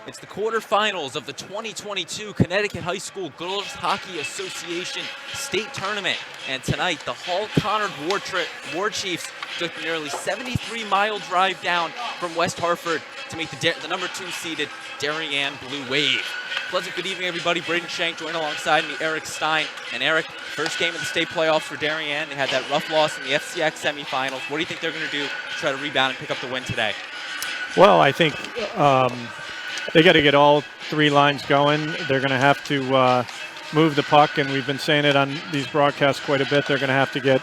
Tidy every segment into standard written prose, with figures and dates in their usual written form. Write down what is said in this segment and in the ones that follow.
It's the quarterfinals of the 2022 Connecticut High School Girls Hockey Association State Tournament. And tonight, the Hall Conard War Chiefs took the nearly 73-mile drive down from West Hartford to meet the number 2 seeded Darien Blue Wave. Pleasant good evening, everybody. Braden Shank joined alongside me, Eric Stein. And Eric, first game of the state playoffs for Darien. They had that rough loss in the FCX semifinals. What do you think they're going to do to try to rebound and pick up the win today? Well, I think they got to get all 3 lines going. They're going to have to move the puck, and we've been saying it on these broadcasts quite a bit. They're going to have to get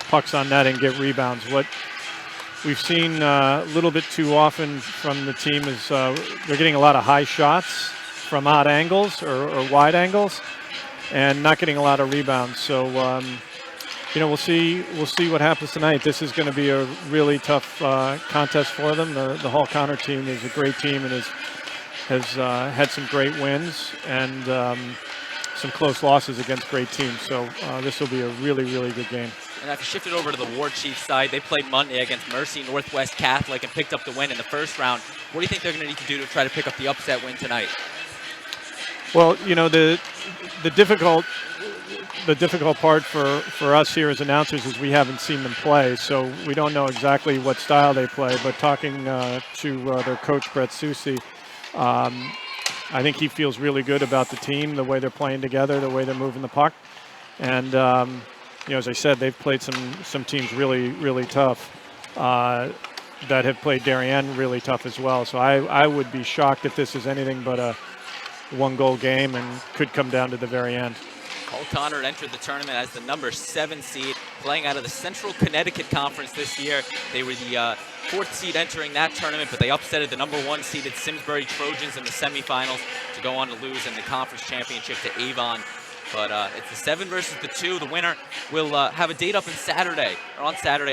pucks on net and get rebounds. What we've seen a little bit too often from the team is they're getting a lot of high shots from odd angles or wide angles, and not getting a lot of rebounds. So, we'll see what happens tonight. This is going to be a really tough contest for them. The Hall Conard team is a great team and has had some great wins and some close losses against great teams. So this will be a really, really good game. And I've shifted over to the War Chiefs side. They played Monday against Mercy Northwest Catholic and picked up the win in the first round. What do you think they're going to need to do to try to pick up the upset win tonight? Well, the difficult part for us here as announcers is we haven't seen them play, so we don't know exactly what style they play. But talking to their coach, Brett Susi, I think he feels really good about the team, the way they're playing together, the way they're moving the puck. And, as I said, they've played some teams really, really tough that have played Darien really tough as well. So I would be shocked if this is anything but a 1-goal game and could come down to the very end. Hall Conard entered the tournament as the number 7 seed, playing out of the Central Connecticut Conference this year. They were the 4th seed entering that tournament, but they upsetted the number 1 seeded Simsbury Trojans in the semifinals to go on to lose in the conference championship to Avon. But it's the 7 versus the 2. The winner will have a date on Saturday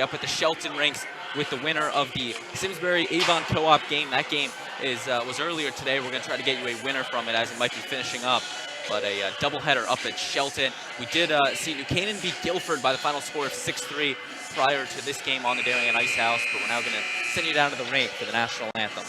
up at the Shelton Rinks with the winner of the Simsbury-Avon co-op game. That game was earlier today. We're going to try to get you a winner from it as it might be finishing up. But a doubleheader up at Shelton. We did see New Canaan beat Guilford by the final score of 6-3 prior to this game on the Darien Ice House. But we're now going to send you down to the rink for the national anthem.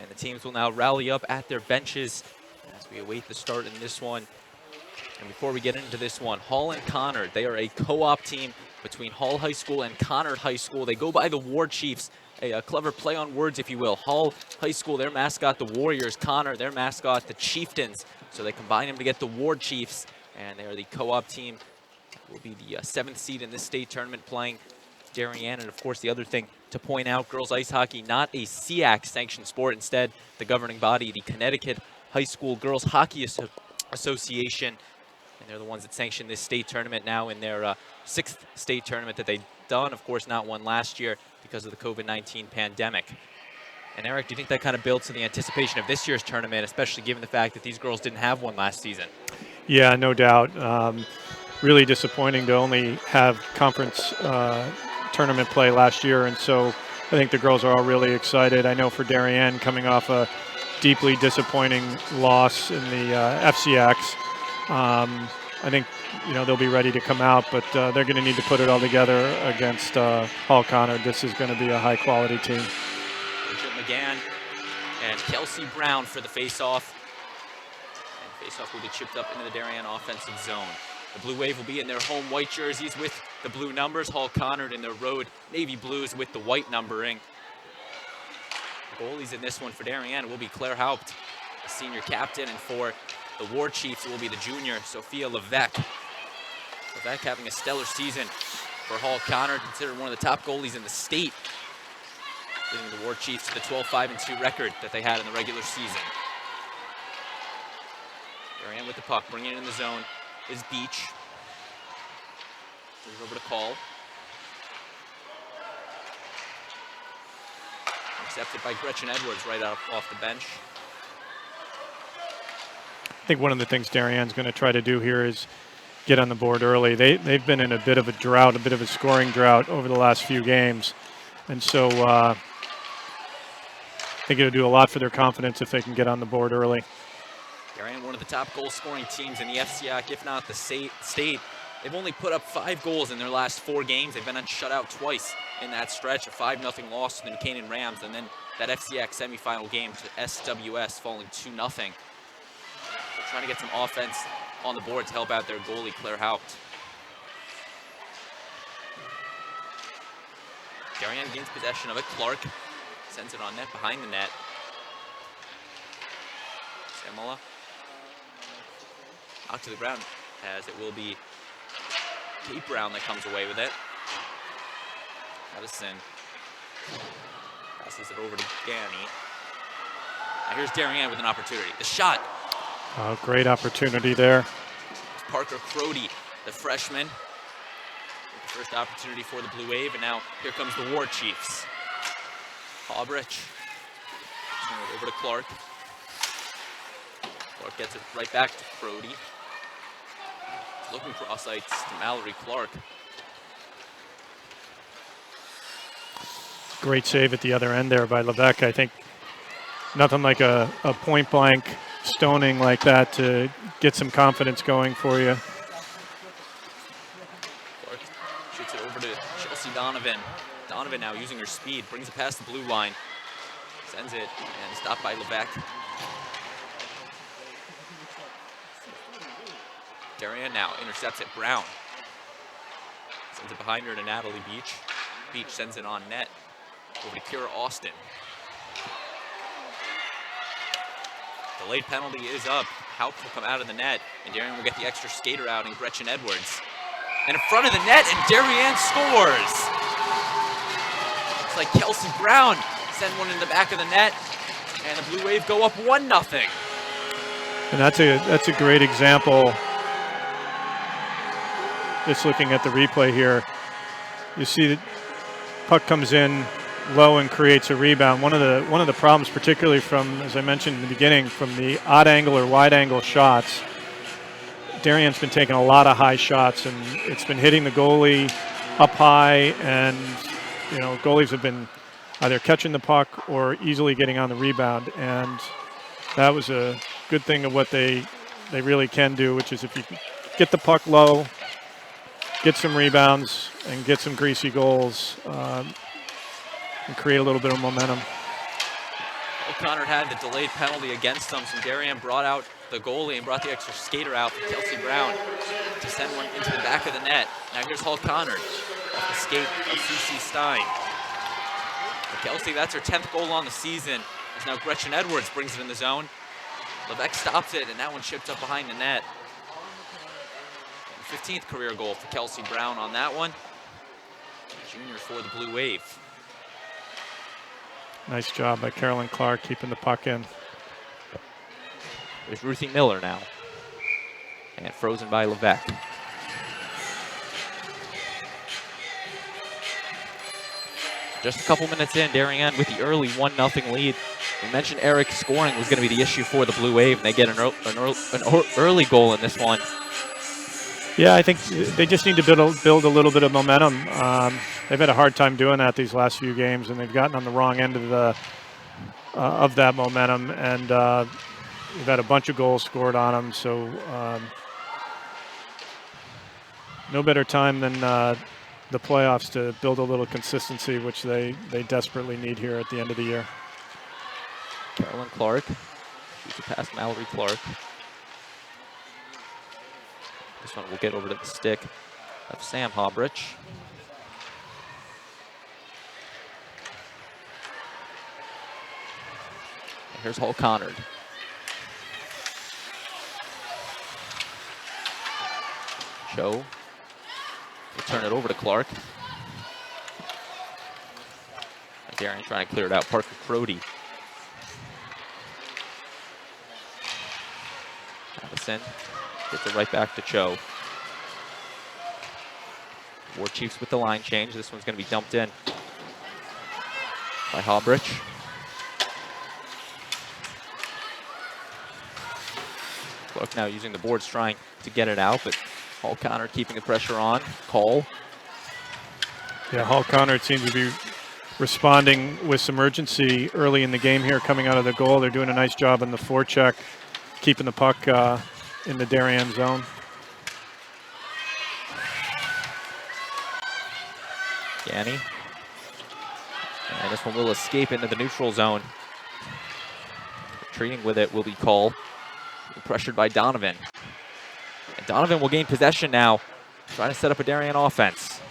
The teams will now rally up at their benches as we await the start in this one. And before we get into this one, Hall and Conard, they are a co-op team between Hall High School and Conard High School. They go by the War Chiefs a clever play on words, if you will. Hull High School, their mascot, the Warriors. Conard, their mascot, the Chieftains. So they combine them to get the War Chiefs, and they are the co-op team. Will be the 7th seed in this state tournament, playing Darien. And of course, the other thing to point out, girls ice hockey, not a CHSGHA sanctioned sport. Instead, the governing body, the Connecticut High School Girls Hockey Association, and they're the ones that sanction this state tournament now in their 6th state tournament that they've done. Of course, not one last year because of the COVID-19 pandemic. And Eric, do you think that kind of builds to the anticipation of this year's tournament, especially given the fact that these girls didn't have one last season? Yeah, no doubt. Really disappointing to only have conference tournament play last year, and so I think the girls are all really excited. I know for Darien, coming off a deeply disappointing loss in the FCX, I think they'll be ready to come out, but they're going to need to put it all together against Hull Conard. This is going to be a high-quality team. Rachel McGann and Kelsey Brown for the face-off. And face-off will be chipped up into the Darien offensive zone. The Blue Wave will be in their home white jerseys with the blue numbers. Hull Conard in their road navy blues with the white numbering. The goalies in this one for Darien will be Claire Haupt, the senior captain, and for the War Chiefs will be the junior Sophia Levesque. Levesque having a stellar season for Hull Conard, considered one of the top goalies in the state, leading the War Chiefs to the 12-5-2 record that they had in the regular season. Darien with the puck, bringing it in the zone is Beach. Moves over to Call. Accepted by Gretchen Edwards right off the bench. I think one of the things Darien's going to try to do here is get on the board early. They've been in a bit of a drought, a bit of a scoring drought over the last few games. And so I think it'll do a lot for their confidence if they can get on the board early. Darien, one of the top goal-scoring teams in the FCIAC, if not the state. They've only put up 5 goals in their last 4 games. They've been shut out twice in that stretch, a 5-0 loss to the Buchanan Rams, and then that FCIAC semifinal game to SWS falling 2-0. They're trying to get some offense on the board to help out their goalie, Claire Haupt. Darien gains possession of it. Clark sends it on net, behind the net. Samola out to the ground, as it will be Kate Brown that comes away with it. Addison passes it over to Ganny. Now here's Darien with an opportunity. The shot. Oh, great opportunity there. It's Parker Crody, the freshman. The first opportunity for the Blue Wave, and now here comes the War Chiefs. Haubrich. Turn it over to Clark. Clark gets it right back to Crody. Looking cross ice to Mallory Clark. Great save at the other end there by Levesque. I think nothing like a point-blank stoning like that to get some confidence going for you. Clark shoots it over to Chelsea Donovan. Donovan now using her speed, brings it past the blue line. Sends it and stopped by Levesque. Darien now intercepts it. Brown sends it behind her to Natalie Beach. Beach sends it on net over to Kira Austin. Delayed penalty is up. Haupt will come out of the net, and Darien will get the extra skater out in Gretchen Edwards. And in front of the net, and Darien scores! It's like Kelsey Brown send one in the back of the net, and the Blue Wave go up 1-0. And that's a great example. Just looking at the replay here, you see the puck comes in low and creates a rebound. One of the problems, particularly from, as I mentioned in the beginning, from the odd angle or wide angle shots, Darien's been taking a lot of high shots, and it's been hitting the goalie up high, and goalies have been either catching the puck or easily getting on the rebound. And that was a good thing of what they really can do, which is if you get the puck low, get some rebounds, and get some greasy goals, and create a little bit of momentum. Conard had the delayed penalty against them, so Darien brought out the goalie and brought the extra skater out for Kelsey Brown to send one into the back of the net. Now here's Hull Conard off the skate of C.C. Stein. Kelsey, that's her 10th goal on the season. As now Gretchen Edwards brings it in the zone. Levesque stops it, and that one chipped up behind the net. 15th career goal for Kelsey Brown on that one. Junior for the Blue Wave. Nice job by Carolyn Clark keeping the puck in. There's Ruthie Miller now. And frozen by Levesque. Just a couple minutes in, Darien with the early 1-0 lead. We mentioned Eric scoring was going to be the issue for the Blue Wave, and they get an early goal in this one. Yeah, I think they just need to build a little bit of momentum. They've had a hard time doing that these last few games, and they've gotten on the wrong end of that momentum, and we've had a bunch of goals scored on them. So no better time than the playoffs to build a little consistency, which they desperately need here at the end of the year. Carolyn Clark, she's a pass Mallory Clark. This one will get over to the stick of Sam Hobrich. And here's Hull Conard. Cho will turn it over to Clark. And Darien trying to clear it out. Parker Crody. Allison gets it right back to Cho. War Chiefs with the line change. This one's going to be dumped in by Hobrich. Clark now using the boards trying to get it out, but Hull Conard keeping the pressure on. Cole. Yeah, Hull Conard seems to be responding with some urgency early in the game here coming out of the goal. They're doing a nice job on the forecheck, keeping the puck in the Darien zone. Yanni. And this one will escape into the neutral zone. Retreating with it will be Cole. Pressured by Donovan. And Donovan will gain possession now, trying to set up a Darien offense.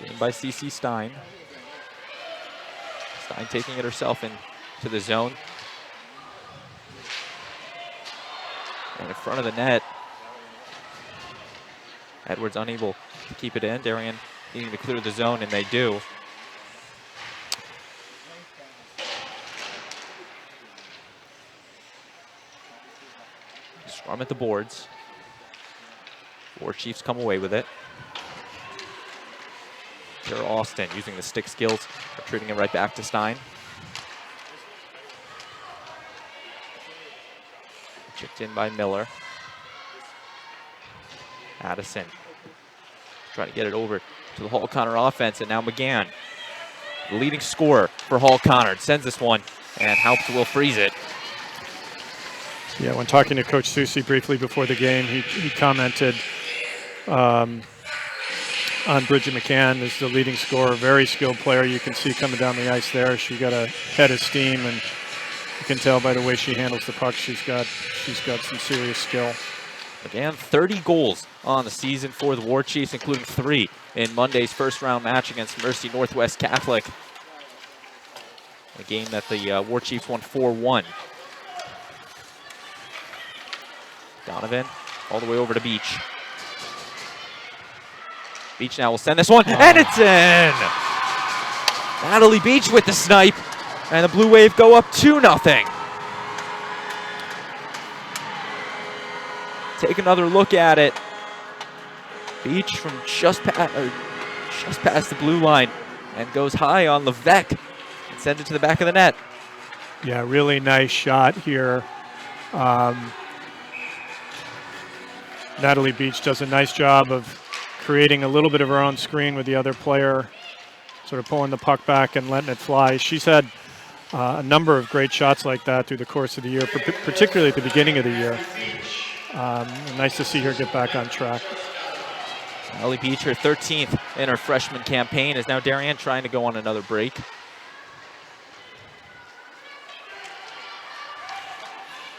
Gained by CC Stein. Stein taking it herself into the zone. And in front of the net, Edwards unable to keep it in. Darien needing to clear the zone, and they do. Scrum at the boards. War Chiefs come away with it. Tara Austin using the stick skills, retreating it right back to Stein. Chipped in by Miller. Addison trying to get it over to the Hull Conard offense, and now McGann, the leading scorer for Hull Conard, sends this one and helps Will freeze it. Yeah, when talking to Coach Susi briefly before the game, he commented on Bridget McCann as the leading scorer, very skilled player. You can see coming down the ice there. She got a head of steam, and you can tell by the way she handles the puck, she's got some serious skill. McGann, 30 goals on the season for the War Chiefs, including 3 in Monday's first round match against Mercy Northwest Catholic. A game that the War Chiefs won 4-1. Donovan all the way over to Beach. Beach now will send this one, and it's in! Natalie Beach with the snipe, and the Blue Wave go up 2-0. Take another look at it. Beach from just past the blue line, and goes high on Levesque and sends it to the back of the net. Yeah, really nice shot here. Natalie Beach does a nice job of creating a little bit of her own screen with the other player, sort of pulling the puck back and letting it fly. She's had a number of great shots like that through the course of the year, particularly at the beginning of the year. Nice to see her get back on track. Natalie Beach, her 13th in her freshman campaign, is now Darien trying to go on another break.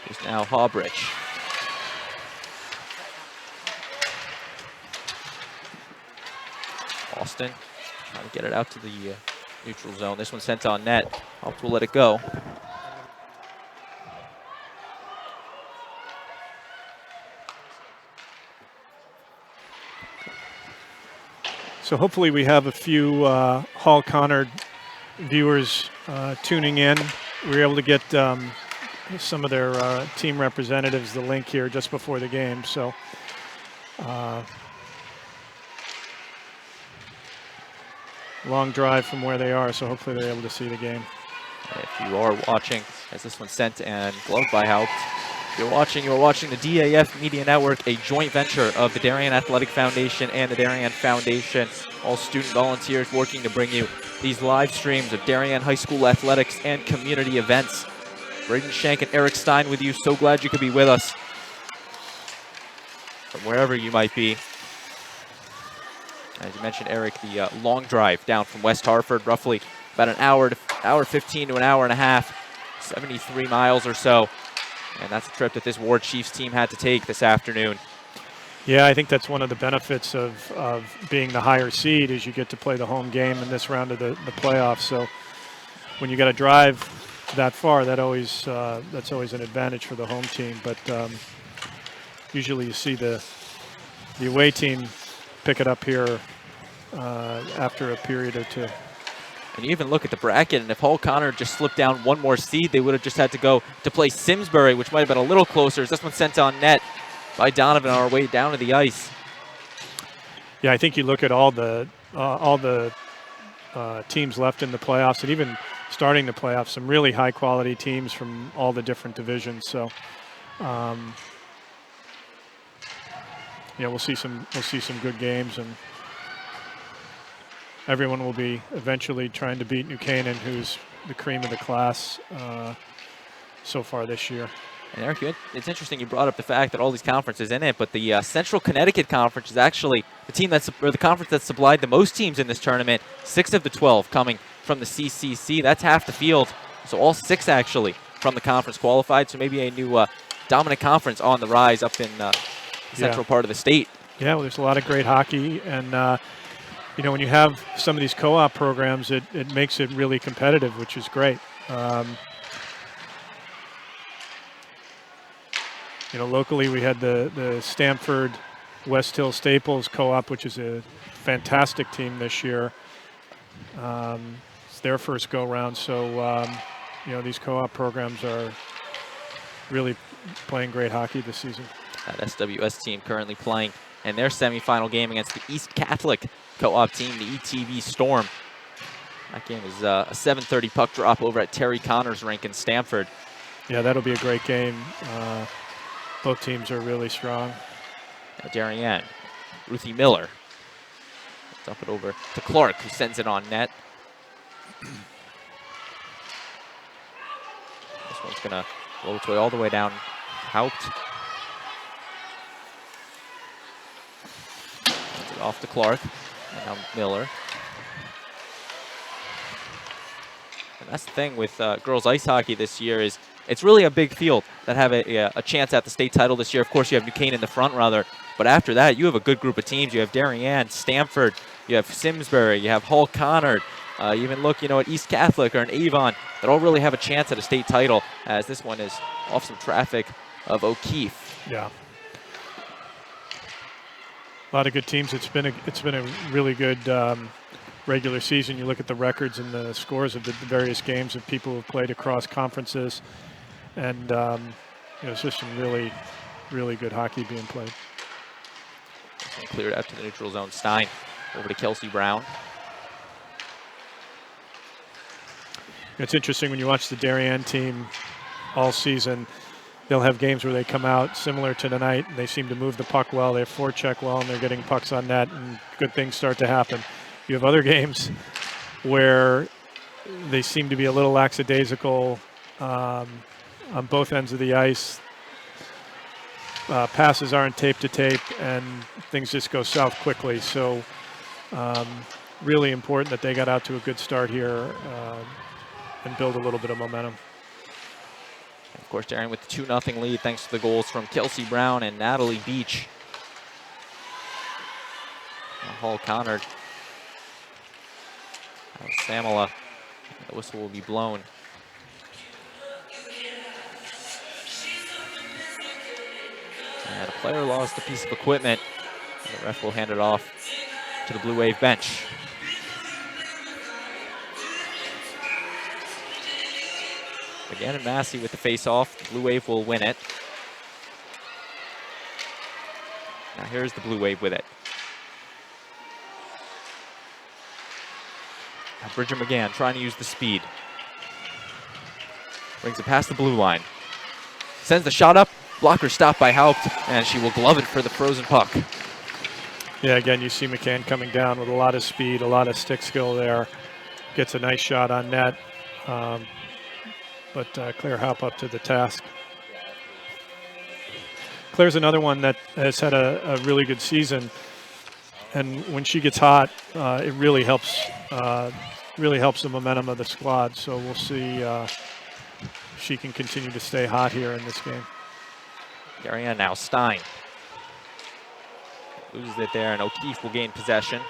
Here's now Hobrich. Austin trying to get it out to the neutral zone. This one sent on net. Hopes will let it go. So hopefully we have a few Hall Conard viewers tuning in. We were able to get some of their team representatives the link here just before the game. So long drive from where they are, so hopefully they're able to see the game. If you are watching, as this one sent and gloved by Haupt, you're watching the DAF Media Network, a joint venture of the Darien Athletic Foundation and the Darien Foundation, all student volunteers working to bring you these live streams of Darien High School athletics and community events. Braden Shank and Eric Stein with you. So glad you could be with us from wherever you might be. As you mentioned, Eric, the long drive down from West Hartford, roughly about an hour 15 to an hour and a half, 73 miles or so. And that's a trip that this Ward Chiefs team had to take this afternoon. Yeah, I think that's one of the benefits of being the higher seed is you get to play the home game in this round of the playoffs. So when you got to drive that far, that's always an advantage for the home team. But usually you see the away team pick it up here after a period or two. And you even look at the bracket, and if Hall Conard just slipped down one more seed, they would have just had to go to play Simsbury, which might have been a little closer. As this one sent on net by Donovan on our way down to the ice. Yeah, I think you look at all the teams left in the playoffs, and even starting the playoffs, some really high-quality teams from all the different divisions. So, we'll see some good games, and everyone will be eventually trying to beat New Canaan, who's the cream of the class so far this year. And Eric, it's interesting you brought up the fact that all these conferences in it, but the Central Connecticut Conference is actually the conference that's supplied the most teams in this tournament. 6 of the 12 coming from the CCC. That's half the field. So all 6 actually from the conference qualified. So maybe a new dominant conference on the rise up in the central part of the state. Yeah, well, there's a lot of great hockey, and when you have some of these co-op programs, it makes it really competitive, which is great. Locally we had the Stamford West Hill Staples co-op, which is a fantastic team this year. It's their first go-round, so these co-op programs are really playing great hockey this season. That SWS team currently playing in their semifinal game against the East Catholic co-op team, the ETV Storm. That game is a 7:30 puck drop over at Terry Connor's rink in Stamford. Yeah, that'll be a great game. Both teams are really strong. Darien, Ruthie Miller. Dump it over to Clark, who sends it on net. This one's going to blow its way all the way down. Haupt. Off to Clark, and now Miller. And that's the thing with girls ice hockey this year is it's really a big field that have a chance at the state title this year. Of course, you have New Canaan in the front runner, but after that, you have a good group of teams. You have Darien, Stamford, you have Simsbury, you have Hall Conard. You even look, at East Catholic or an Avon that all really have a chance at a state title, as this one is off some traffic of O'Keefe. Yeah. A lot of good teams. It's been a really good regular season. You look at the records and the scores of the various games of people who have played across conferences, and it's just some really, really good hockey being played. Cleared out to the neutral zone. Stein over to Kelsey Brown. It's interesting when you watch the Darien team all season. They'll have games where they come out similar to tonight, and they seem to move the puck well, they forecheck well, and they're getting pucks on net, and good things start to happen. You have other games where they seem to be a little lackadaisical on both ends of the ice. Passes aren't tape to tape, and things just go south quickly. So really important that they got out to a good start here and build a little bit of momentum. Of course, Darien with the 2-0 lead thanks to the goals from Kelsey Brown and Natalie Beach. Hall Conard Samela, the whistle will be blown. And a player lost a piece of equipment. And the ref will hand it off to the Blue Wave bench. Again, and Massey with the face-off. The Blue Wave will win it. Now here's the Blue Wave with it. Now Bridget McGann trying to use the speed. Brings it past the blue line. Sends the shot up. Blocker stopped by Haupt, and she will glove it for the frozen puck. Yeah, again, you see McCann coming down with a lot of speed, a lot of stick skill there. Gets a nice shot on net. But Claire Haupt up to the task. Claire's another one that has had a really good season. And when she gets hot, it really helps the momentum of the squad. So we'll see if she can continue to stay hot here in this game. Darien now, Stein. Loses it there, and O'Keefe will gain possession.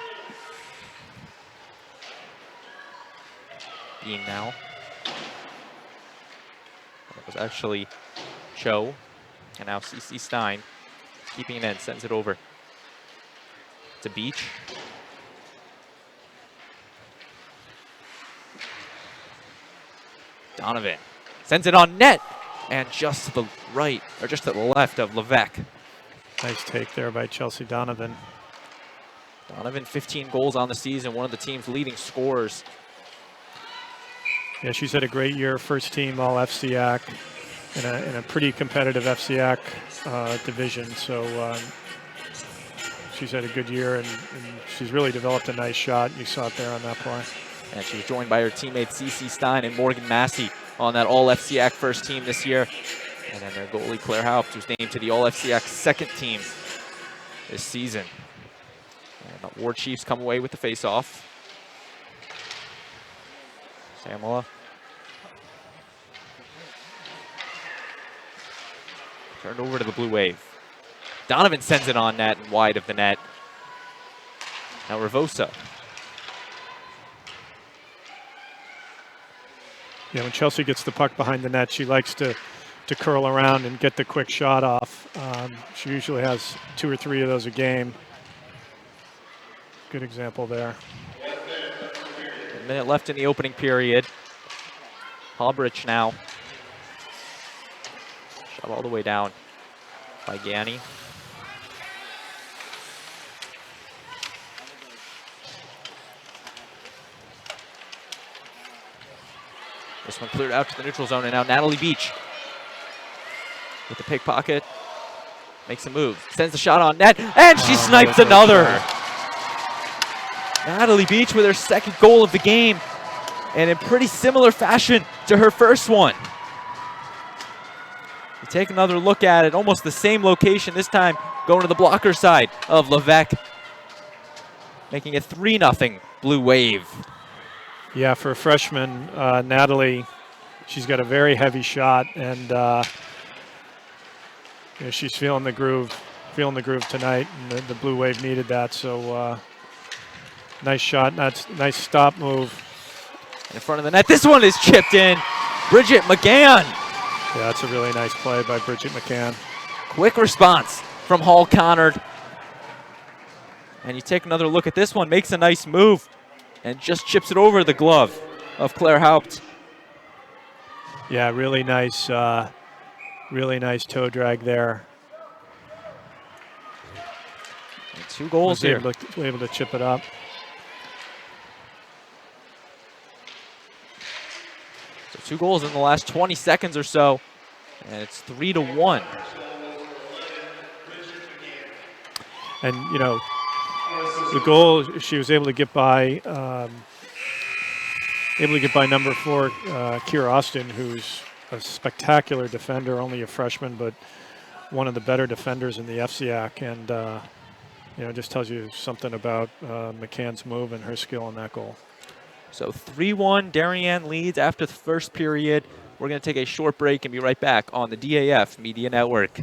Bean now. That was actually Cho. And now CC Stein keeping it in, sends it over to Beach. Donovan sends it on net, and just to the right, or just to the left of Levesque. Nice take there by Chelsea Donovan. Donovan, 15 goals on the season, one of the team's leading scorers. Yeah, she's had a great year, first team all FCAC in a pretty competitive FCAC division. So she's had a good year, and she's really developed a nice shot. You saw it there on that play. And she was joined by her teammates CC Stein and Morgan Massey on that all-FCAC first team this year. And then their goalie, Claire Haupt, who's named to the all-FCAC second team this season. And the War Chiefs come away with the face-off. Samela. Turned over to the Blue Wave. Donovan sends it on net and wide of the net. Now Ravosa. Yeah, when Chelsea gets the puck behind the net, she likes to curl around and get the quick shot off. She usually has 2 or 3 of those a game. Good example there. A minute left in the opening period. Halbrich now. Shot all the way down by Ganny. This one cleared out to the neutral zone, and now Natalie Beach with the pickpocket makes a move, sends the shot on net, and she snipes another. Natalie Beach with her second goal of the game, and in pretty similar fashion to her first one. You take another look at it, almost the same location, this time going to the blocker side of Levesque, making it 3-0 Blue Wave. Yeah, for a freshman, Natalie, she's got a very heavy shot, and you know, she's feeling the groove tonight, and the Blue Wave needed that. So nice shot, nice stop move. In front of the net, this one is chipped in. Bridget McGann. Yeah, that's a really nice play by Bridget McGann. Quick response from Hall Conard. And you take another look at this one, makes a nice move, and just chips it over the glove of Claire Haupt. Yeah, really nice toe drag there. And 2 goals here. Able to chip it up. So 2 goals in the last 20 seconds or so, and it's 3-1. And you know, the goal she was able to get by number 4, Kiera Austin, who's a spectacular defender, only a freshman, but one of the better defenders in the FCAC, and you know, just tells you something about McCann's move and her skill in that goal. So 3-1, Darien leads after the first period. We're going to take a short break and be right back on the DAF Media Network.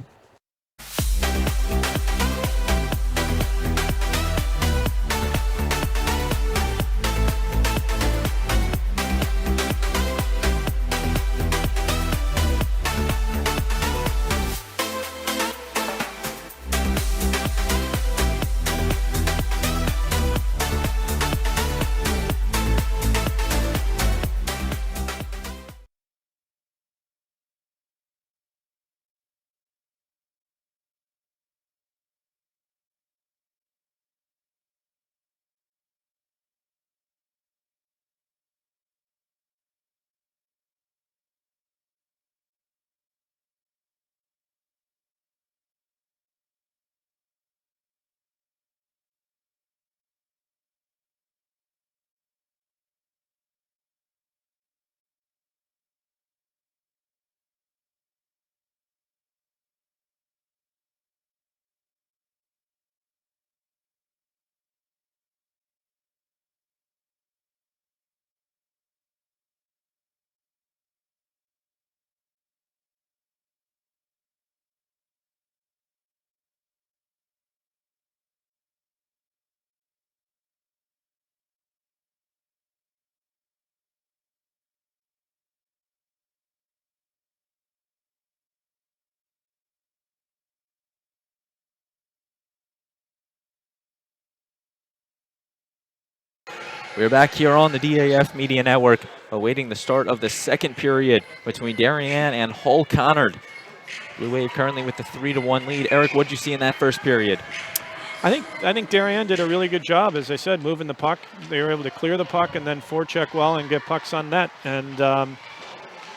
We're back here on the DAF Media Network, awaiting the start of the second period between Darien and Hull Conard. Blue Wave currently with the 3-1 lead. Eric, what did you see in that first period? I think Darien did a really good job, as I said, moving the puck. They were able to clear the puck and then forecheck well and get pucks on net, and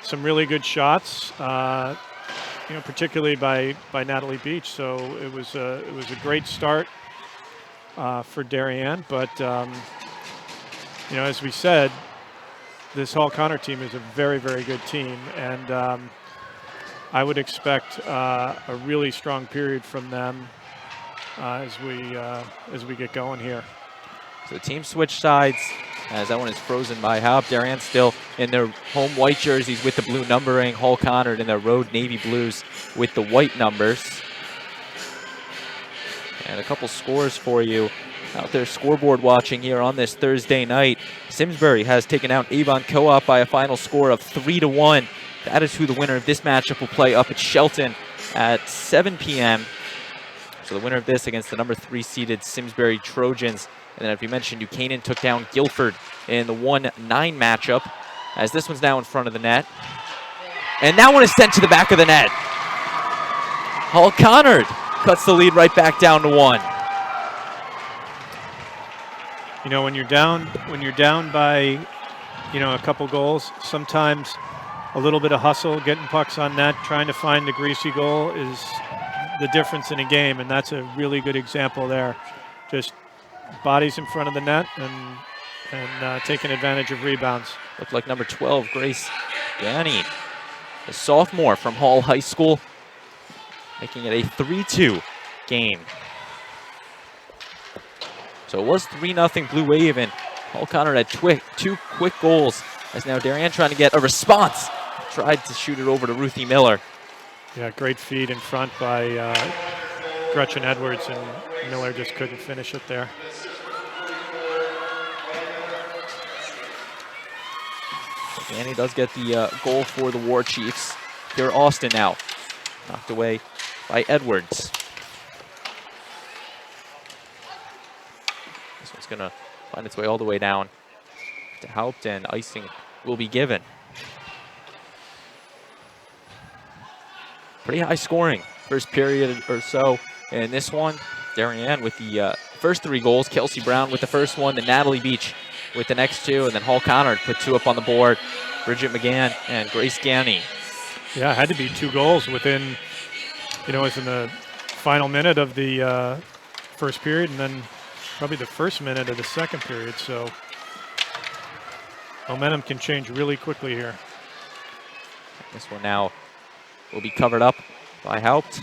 some really good shots, particularly by Natalie Beach. So it was a great start for Darien, but as we said, this Hull Conard team is a very, very good team, and I would expect a really strong period from them as we get going here. So the team switched sides as that one is frozen by Haupt. Darien still in their home white jerseys with the blue numbering. Hull Conard in their road navy blues with the white numbers. And a couple scores for you out there scoreboard watching here on this Thursday night. Simsbury has taken out Avon Co-op by a final score of 3-1. That is who the winner of this matchup will play up at Shelton at 7 p.m. So the winner of this against the number 3 seeded Simsbury Trojans. And then, as we mentioned, Buchanan took down Guilford in the 1-9 matchup, as this one's now in front of the net. And that one is sent to the back of the net. Hull Conard cuts the lead right back down to 1. When you're down by, a couple goals, sometimes a little bit of hustle, getting pucks on net, trying to find the greasy goal is the difference in a game, and that's a really good example there. Just bodies in front of the net and taking advantage of rebounds. Looked like number 12, Grace Ganny, a sophomore from Hall High School, making it a 3-2 game. So it was 3-0 Blue Wave, and Hull Conard had 2 quick goals, as now Darien trying to get a response. Tried to shoot it over to Ruthie Miller. Yeah, great feed in front by Gretchen Edwards, and Miller just couldn't finish it there. Danny does get the goal for the War Chiefs. Here Austin now, knocked away by Edwards. This one's gonna find its way all the way down to Haupt, and icing will be given. Pretty high scoring first period or so in this one. Darien with the first 3 goals. Kelsey Brown with the first one, then Natalie Beach with the next 2, and then Hull Conard put 2 up on the board. Bridget McGann and Grace Ganny. Yeah, it had to be 2 goals within, it was in the final minute of the first period, and then probably the first minute of the second period. So momentum can change really quickly here. This one now will be covered up by Haupt.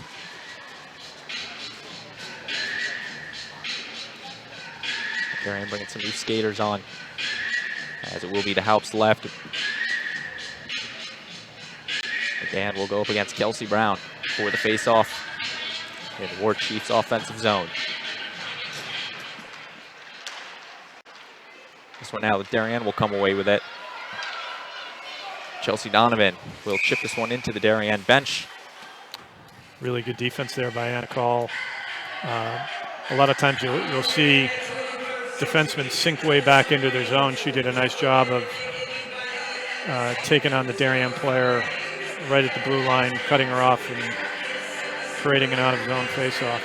Darien bringing some new skaters on, as it will be to Haupt's left. McGann will go up against Kelsey Brown for the face-off in the War Chiefs offensive zone. This one now, Darien will come away with it. Chelsea Donovan will chip this one into the Darien bench. Really good defense there by Anna Call. A lot of times you'll see defensemen sink way back into their zone. She did a nice job of taking on the Darien player right at the blue line, cutting her off and creating an out-of-zone face-off.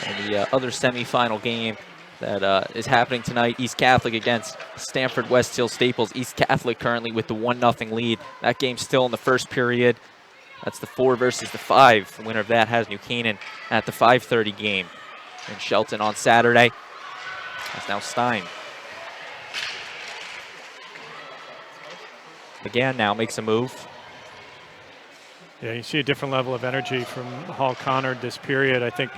And the other semifinal game that is happening tonight, East Catholic against Stanford West Hill Staples. East Catholic currently with the 1-0 lead. That game's still in the first period. That's the 4 versus the 5. The winner of that has New Canaan at the 5:30 game in Shelton on Saturday. That's now Stein. McGann now makes a move. Yeah, you see a different level of energy from Hull Conard this period. I think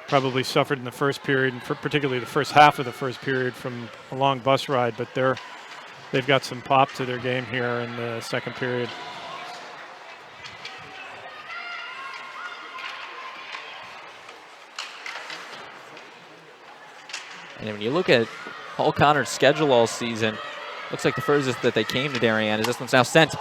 probably suffered in the first period, and particularly the first half of the first period, from a long bus ride, but they've got some pop to their game here in the second period. And when you look at Hull Conard's schedule all season, looks like the furthest that they came to Darien is this one's now sent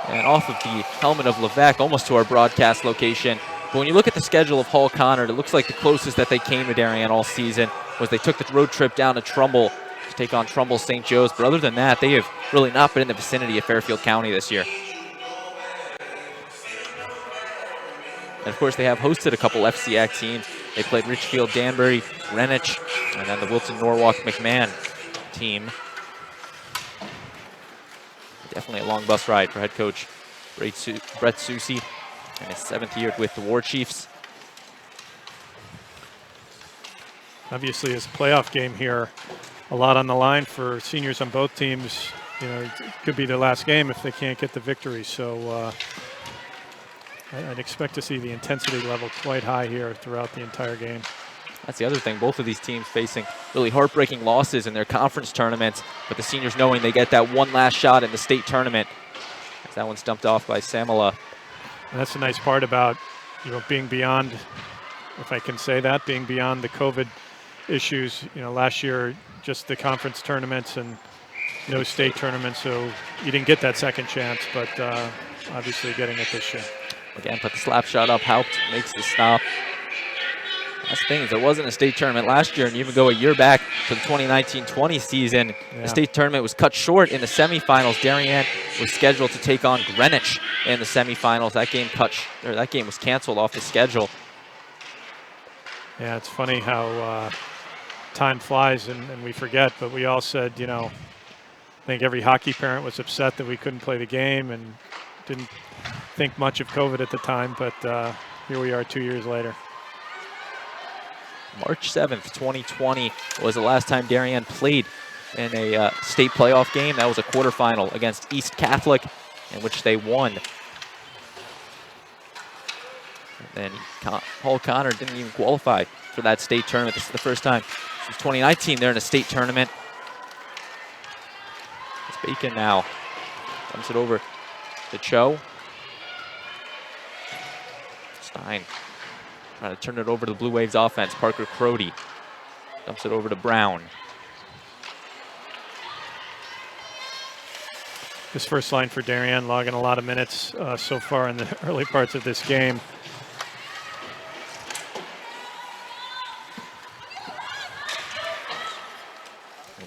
and off of the helmet of Levesque, almost to our broadcast location. But when you look at the schedule of Hull Conard, it looks like the closest that they came to Darien all season was they took the road trip down to Trumbull to take on Trumbull St. Joe's. But other than that, they have really not been in the vicinity of Fairfield County this year. And of course, they have hosted a couple FCAC teams. They played Richfield, Danbury, Greenwich, and then the Wilton, Norwalk, McMahon team. Definitely a long bus ride for head coach Brett Susi in his 7th year with the War Chiefs. Obviously, it's a playoff game here. A lot on the line for seniors on both teams. You know, it could be their last game if they can't get the victory. So I'd expect to see the intensity level quite high here throughout the entire game. That's the other thing. Both of these teams facing really heartbreaking losses in their conference tournaments, but the seniors knowing they get that one last shot in the state tournament. As that one's dumped off by Samala. And that's the nice part about, you know, being beyond, if I can say that, being beyond the COVID issues. You know, last year, just the conference tournaments and no state tournaments, so you didn't get that second chance, but obviously getting it this year. Again, put the slap shot up, helped, makes the stop. That's the thing, is there wasn't a state tournament last year, and you even go a year back to the 2019-20 season. Yeah. The state tournament was cut short in the semifinals. Darien was scheduled to take on Greenwich in the semifinals. That game was canceled off the schedule. Yeah, it's funny how time flies and we forget, but we all said, you know, I think every hockey parent was upset that we couldn't play the game and didn't think much of COVID at the time, but here we are 2 years later. March 7th, 2020 was the last time Darien played in a state playoff game. That was a quarterfinal against East Catholic, in which they won. And then Hull Conard didn't even qualify for that state tournament. This is the first time since 2019 they're in a state tournament. It's Bacon now. Dumps it over to Cho. Stein trying to turn it over to the Blue Waves offense. Parker Crody dumps it over to Brown. This first line for Darien logging a lot of minutes so far in the early parts of this game.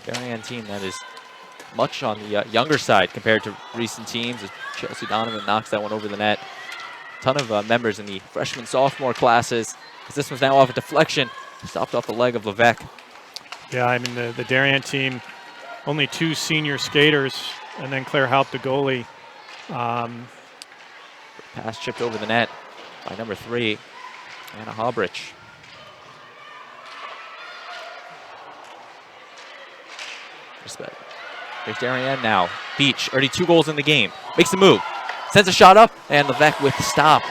The Darien team that is much on the younger side compared to recent teams, as Chelsea Donovan knocks that one over the net. Ton of members in the freshman, sophomore classes, as this one's now off a deflection, stopped off the leg of Levesque. Yeah, I mean, the Darien team, only 2 senior skaters, and then Claire Halp, the goalie. Pass chipped over the net by number 3, Anna Hobrich. Respect. There's Darien now. Beach, already 2 goals in the game. Makes the move. Sends a shot up, and Levesque with the stop.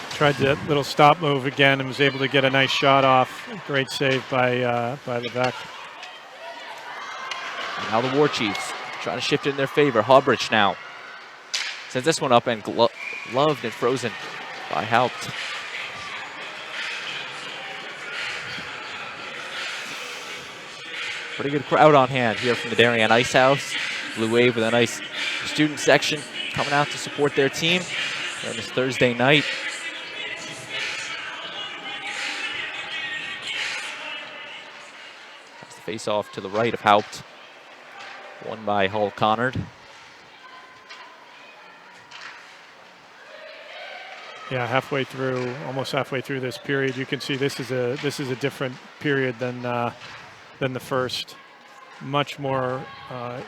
Tried that little stop move again and was able to get a nice shot off. Great save by Levesque. And now the War Chiefs trying to shift it in their favor. Hobrich now sends this one up and gloved and frozen by Haupt. Pretty good crowd on hand here from the Darien Ice House. Blue Wave with a nice student section coming out to support their team on this Thursday night. That's the face-off to the right of Haupt, won by Hull Conard. Yeah, almost halfway through this period, you can see this is a different period than the first. Much more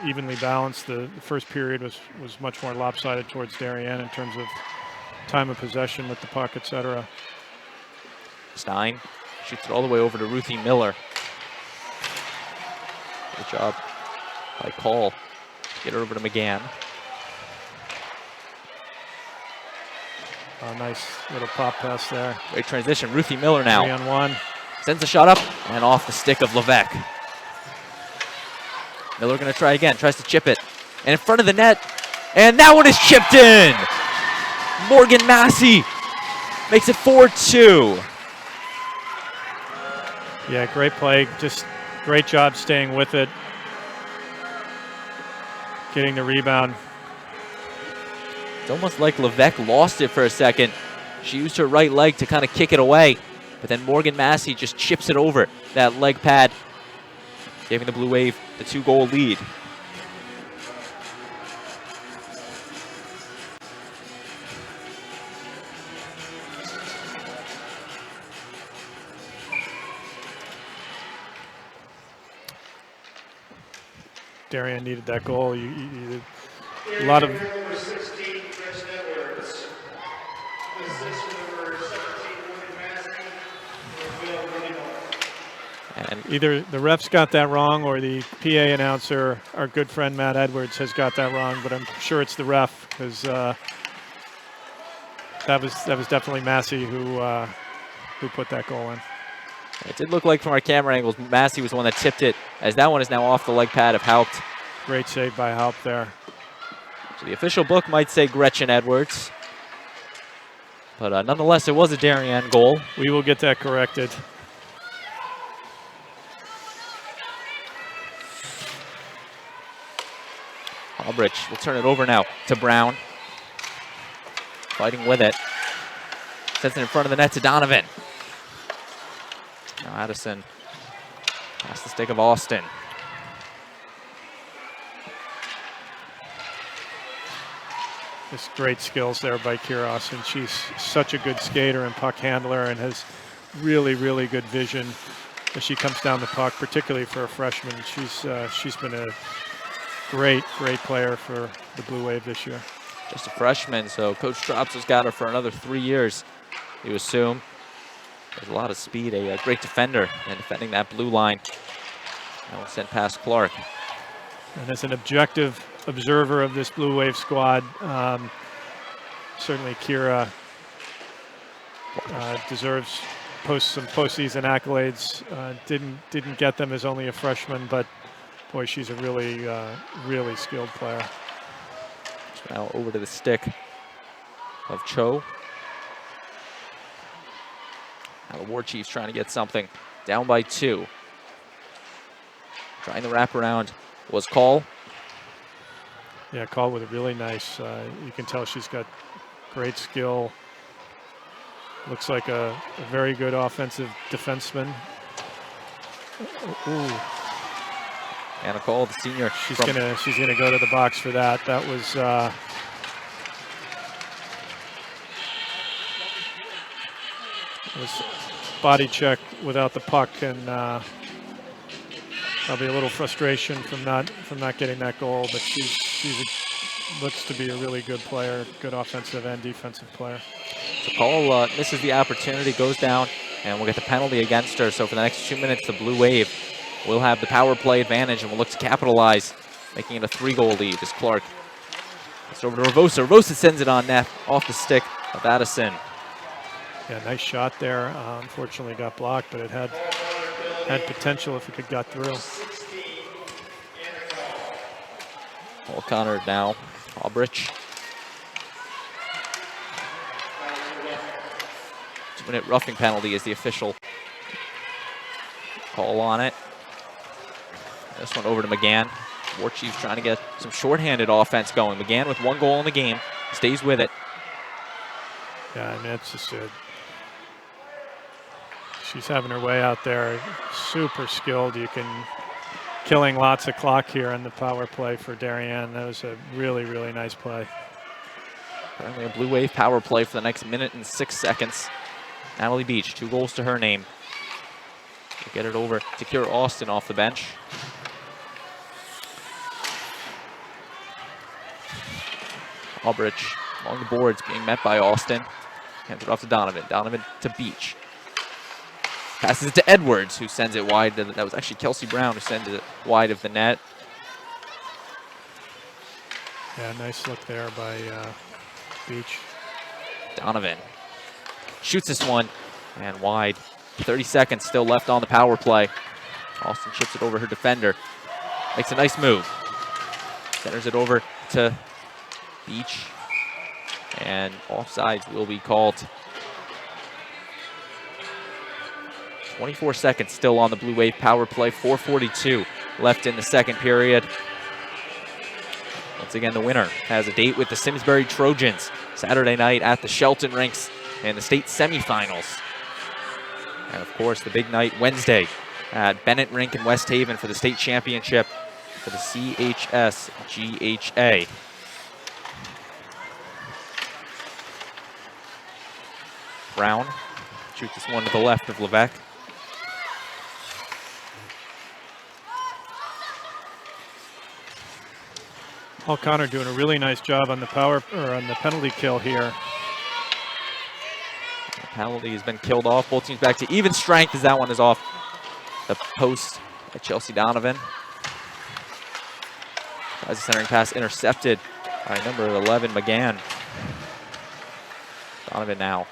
evenly balanced. The first period was much more lopsided towards Darien in terms of time of possession with the puck, etc. Stein shoots it all the way over to Ruthie Miller. Good job by Paul. Get it over to McGann. Nice little pop pass there. Great transition. Ruthie Miller now 3-on-1. Sends the shot up and off the stick of Levesque. Miller going to try again, tries to chip it. And in front of the net, and that one is chipped in! Morgan Massey makes it 4-2. Yeah, great play. Just great job staying with it. Getting the rebound. It's almost like Levesque lost it for a second. She used her right leg to kind of kick it away, but then Morgan Massey just chips it over that leg pad, giving the Blue Wave the 2-goal lead. Darien needed that goal. A lot of and either the refs got that wrong or the PA announcer, our good friend Matt Edwards, has got that wrong. But I'm sure it's the ref because that was definitely Massey who put that goal in. it did look like from our camera angles, Massey was the one that tipped it, as that one is now off the leg pad of Haupt. Great save by Haupt there. So the official book might say Gretchen Edwards, but nonetheless, it was a Darien goal. We will get that corrected. Albrecht will turn it over now to Brown. Fighting with it. Sets it in front of the net to Donovan. Now Addison past the stick of Austin. Just great skills there by Kiros, and she's such a good skater and puck handler and has really, really good vision as she comes down the puck, particularly for a freshman. She's been a great player for the Blue Wave this year. Just a freshman, so Coach Trops has got her for another 3 years, you assume. There's a lot of speed, a great defender, and defending that blue line. That was sent past Clark. And as an objective observer of this Blue Wave squad, certainly Kira deserves some postseason accolades. Didn't get them as only a freshman, but boy, she's a really skilled player. Now over to the stick of Cho. Now the War Chiefs trying to get something. Down by 2. Trying to wrap around was Call. Yeah, Call with a really nice, you can tell she's got great skill. Looks like a very good offensive defenseman. Ooh. Anna Call, the senior. She's gonna go to the box for that. That was body check without the puck, and probably a little frustration from not getting that goal. But looks to be a really good player, good offensive and defensive player. So Call misses the opportunity, goes down, and we'll get the penalty against her. So for the next 2 minutes, the Blue Wave will have the power play advantage and will look to capitalize, making it a 3-goal lead as Clark gets over to Ravosa. Ravosa sends it on net off the stick of Addison. Yeah, nice shot there. Unfortunately got blocked, but it had potential if it could got through. Well, Conard now. Albrecht. 2-minute roughing penalty is the official call on it. This one over to McGann. War Chiefs trying to get some shorthanded offense going. McGann with 1 goal in the game, stays with it. Yeah, I mean, it's just she's having her way out there. Super skilled. Killing lots of clock here on the power play for Darien. That was a really nice play. Currently a Blue Wave power play for the next minute and 6 seconds. Natalie Beach, 2 goals to her name. We'll get it over to Kira Austin off the bench. Albrecht along the boards being met by Austin. Hands it off to Donovan. Donovan to Beach. Passes it to Edwards, who sends it wide. That was actually Kelsey Brown who sends it wide of the net. Yeah, nice look there by Beach. Donovan shoots this one and wide. 30 seconds still left on the power play. Austin chips it over her defender. Makes a nice move. Centers it over to Beach. And offsides will be called. 24 seconds still on the Blue Wave power play. 4:42 left in the second period. Once again, the winner has a date with the Simsbury Trojans Saturday night at the Shelton Rinks in the state semifinals. And of course, the big night Wednesday at Bennett Rink in West Haven for the state championship for the CHSGHA. Brown shoots this one to the left of Levesque. Paul Conard doing a really nice job on the penalty kill here. The penalty has been killed off. Both teams back to even strength as that one is off the post by Chelsea Donovan. Tries a centering pass intercepted by number 11, McGann. Donovan now.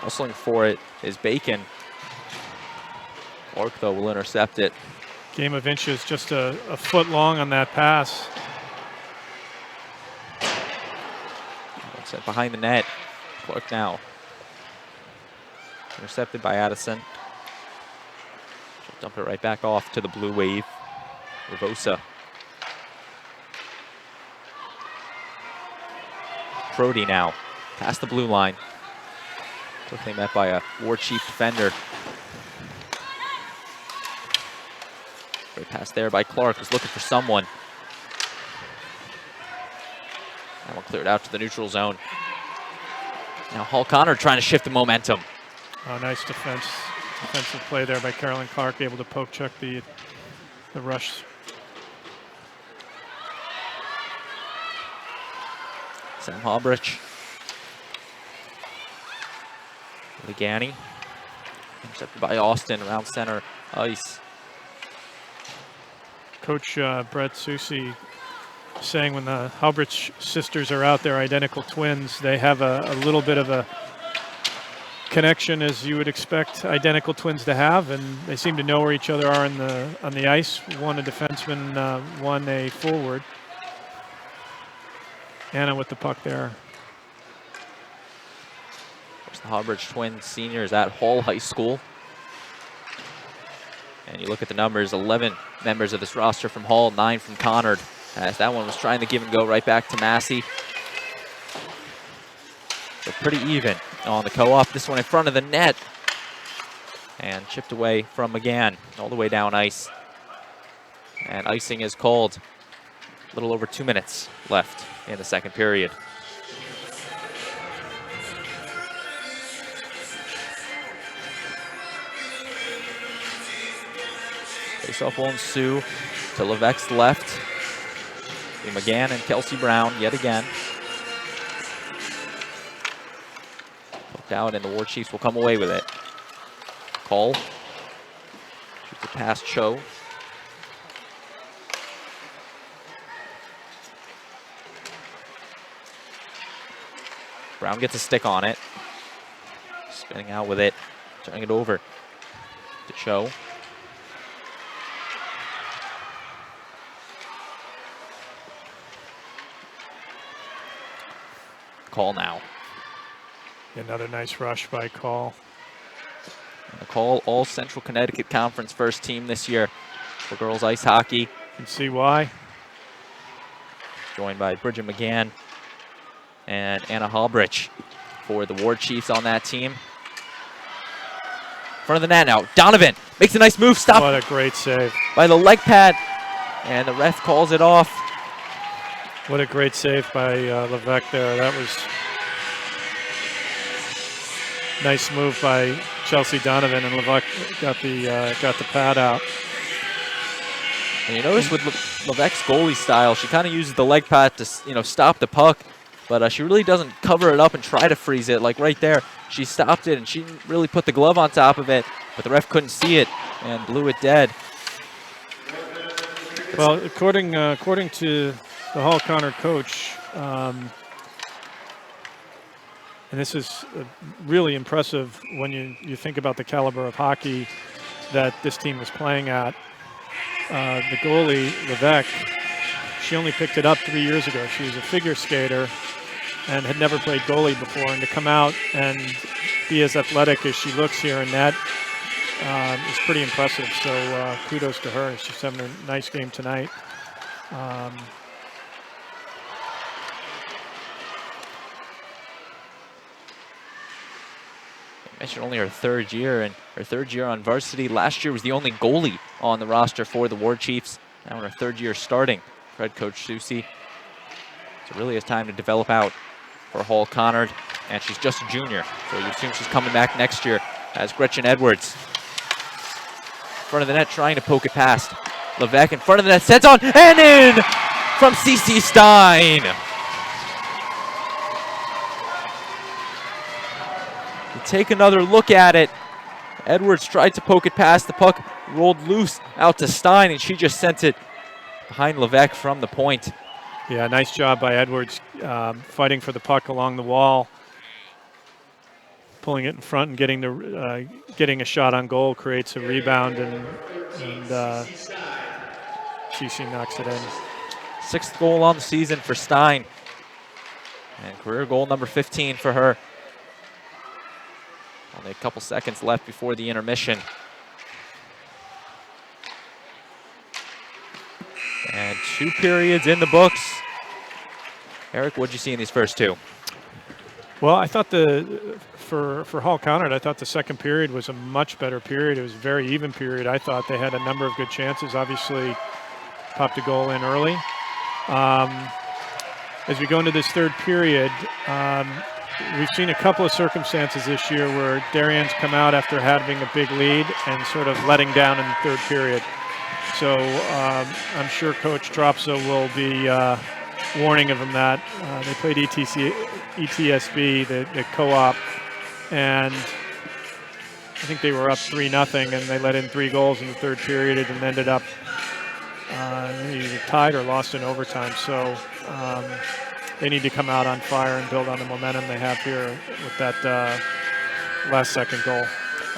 Hustling for it is Bacon. Clark, though, will intercept it. Game of inches, just a foot long on that pass. Set behind the net. Clark now. Intercepted by Addison. She'll dump it right back off to the blue wave. Ravosa. Brody now. Past the blue line. Quickly met by a War Chief defender. Great pass there by Clark, who's looking for someone. That one cleared out to the neutral zone. Now Hall Conard trying to shift the momentum. Oh, nice defensive play there by Carolyn Clark, able to poke check the rush. Sam Halbrich. Legani. Intercepted by Austin around center ice. Coach Brett Susi saying when the Halbrich sisters are out there, identical twins, they have a little bit of a connection as you would expect identical twins to have, and they seem to know where each other are on the ice. One a defenseman, one a forward. Anna with the puck there. Of course, the Halbrich twins seniors at Hall High School. And you look at the numbers, 11 members of this roster from Hall, 9 from Conard. As that one was trying to give and go right back to Massey. So pretty even on the co-op. This one in front of the net. And chipped away from McGann, all the way down ice. And icing is called. A little over 2 minutes left in the second period. Face-off will ensue to Levesque's left. McGann and Kelsey Brown yet again. Poked out and the War Chiefs will come away with it. Cole shoots it past Cho. Brown gets a stick on it. Spinning out with it. Turning it over to Cho. Call now. Another nice rush by Call. And Call, all Central Connecticut Conference first team this year for girls ice hockey. You can see why. Joined by Bridget McGann and Anna Halbrich for the War Chiefs on that team. Front of the net now. Donovan makes a nice move. Stop. What a great save. By the leg pad. And the ref calls it off. What a great save by Levesque there. That was nice move by Chelsea Donovan, and Levesque got the pad out. And you notice with Levesque's goalie style, she kind of uses the leg pad to stop the puck, but she really doesn't cover it up and try to freeze it. Like right there, she stopped it and she didn't really put the glove on top of it, but the ref couldn't see it and blew it dead. Well, according to the Hall Conard coach, and this is really impressive when you think about the caliber of hockey that this team was playing at. The goalie, Levesque, she only picked it up 3 years ago. She was a figure skater and had never played goalie before, and to come out and be as athletic as she looks here in net is pretty impressive. So kudos to her. She's having a nice game tonight. mentioned only her third year, and her third year on varsity. Last year was the only goalie on the roster for the War Chiefs. Now in her third year starting for head coach Susie. So really has time to develop out for Hall Conard, and she's just a junior, so you assume she's coming back next year as Gretchen Edwards. In front of the net, trying to poke it past. Levesque in front of the net, sets on, and in from CC Stein. You take another look at it. Edwards tried to poke it past, the puck rolled loose out to Stein, and she just sent it behind Levesque from the point. Yeah, nice job by Edwards fighting for the puck along the wall, pulling it in front and getting a shot on goal, creates a rebound, and CC knocks it in. 6th goal on the season for Stein, and career goal number 15 for her. Only a couple seconds left before the intermission. And 2 periods in the books. Eric, what did you see in these first 2? Well, I thought for Hall Conard, I thought the second period was a much better period. It was a very even period. I thought they had a number of good chances. Obviously, popped a goal in early. As we go into this third period, we've seen a couple of circumstances this year where Darien's come out after having a big lead and sort of letting down in the third period. So I'm sure Coach Tropso will be warning of them that. They played ETSB, the co-op, and I think they were up 3-0, and they let in 3 goals in the third period and ended up either tied or lost in overtime. So they need to come out on fire and build on the momentum they have here with that last second goal.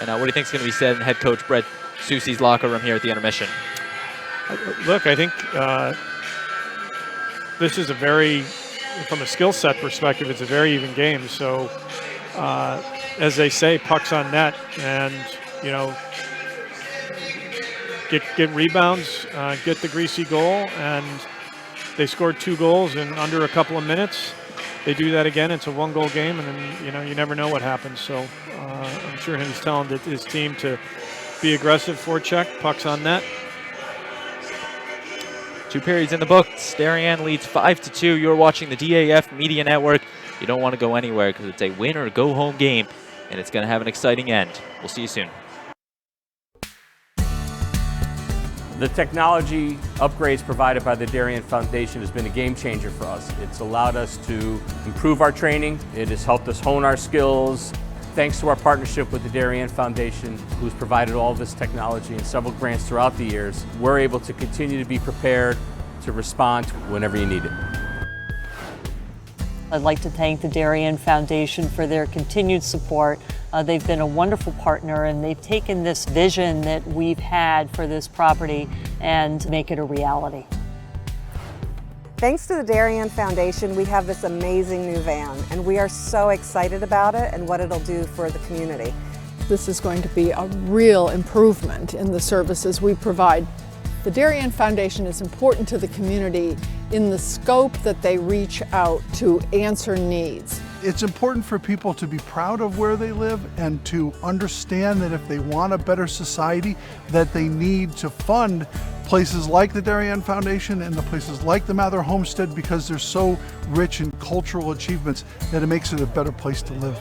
And what do you think is going to be said in head coach Brett Susie's locker room here at the intermission? Look, I think this is from a skill set perspective, it's a very even game. So, as they say, pucks on net, and get rebounds, get the greasy goal, and they scored 2 goals in under a couple of minutes. They do that again, it's a 1-goal game, and then you never know what happens. So I'm sure he's telling his team to be aggressive, forecheck, pucks on net. 2 periods in the books. Darien leads 5-2. You're watching the DAF Media Network. You don't want to go anywhere because it's a win or go home game, and it's going to have an exciting end. We'll see you soon. The technology upgrades provided by the Darien Foundation has been a game changer for us. It's allowed us to improve our training. It has helped us hone our skills. Thanks to our partnership with the Darien Foundation, who's provided all this technology and several grants throughout the years, we're able to continue to be prepared to respond whenever you need it. I'd like to thank the Darien Foundation for their continued support. They've been a wonderful partner, and they've taken this vision that we've had for this property and make it a reality. Thanks to the Darien Foundation, we have this amazing new van, and we are so excited about it and what it'll do for the community. This is going to be a real improvement in the services we provide. The Darien Foundation is important to the community in the scope that they reach out to answer needs. It's important for people to be proud of where they live and to understand that if they want a better society, that they need to fund places like the Darien Foundation and the places like the Mather Homestead, because they're so rich in cultural achievements that it makes it a better place to live.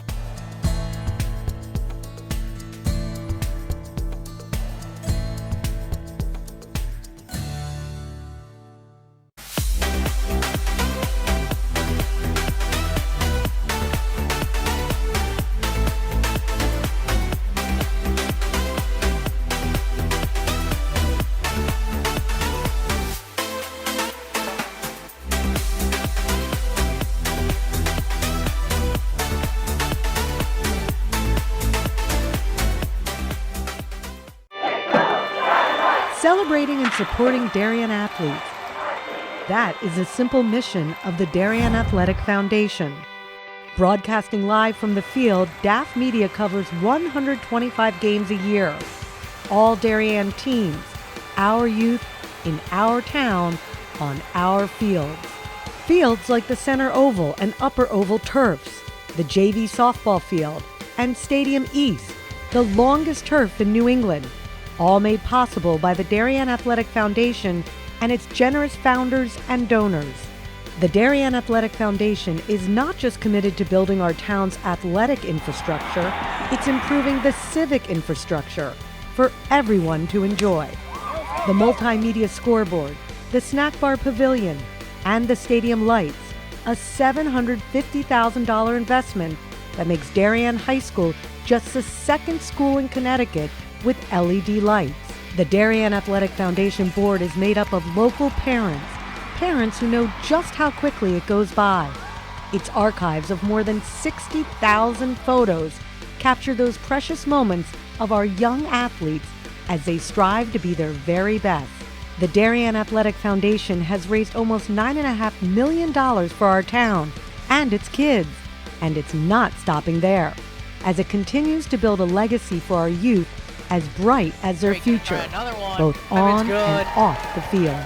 Celebrating and supporting Darien athletes. That is a simple mission of the Darien Athletic Foundation. Broadcasting live from the field, DAF Media covers 125 games a year. All Darien teams, our youth, in our town, on our fields. Fields like the center oval and upper oval turfs, the JV softball field, and Stadium East, the longest turf in New England, all made possible by the Darien Athletic Foundation and its generous founders and donors. The Darien Athletic Foundation is not just committed to building our town's athletic infrastructure, it's improving the civic infrastructure for everyone to enjoy. The multimedia scoreboard, the snack bar pavilion, and the stadium lights, a $750,000 investment that makes Darien High School just the second school in Connecticut with LED lights. The Darien Athletic Foundation board is made up of local parents who know just how quickly it goes by. Its archives of more than 60,000 photos capture those precious moments of our young athletes as they strive to be their very best. The Darien Athletic Foundation has raised almost $9.5 million for our town and its kids, and it's not stopping there, as it continues to build a legacy for our youth as bright as their future, both on and off the field.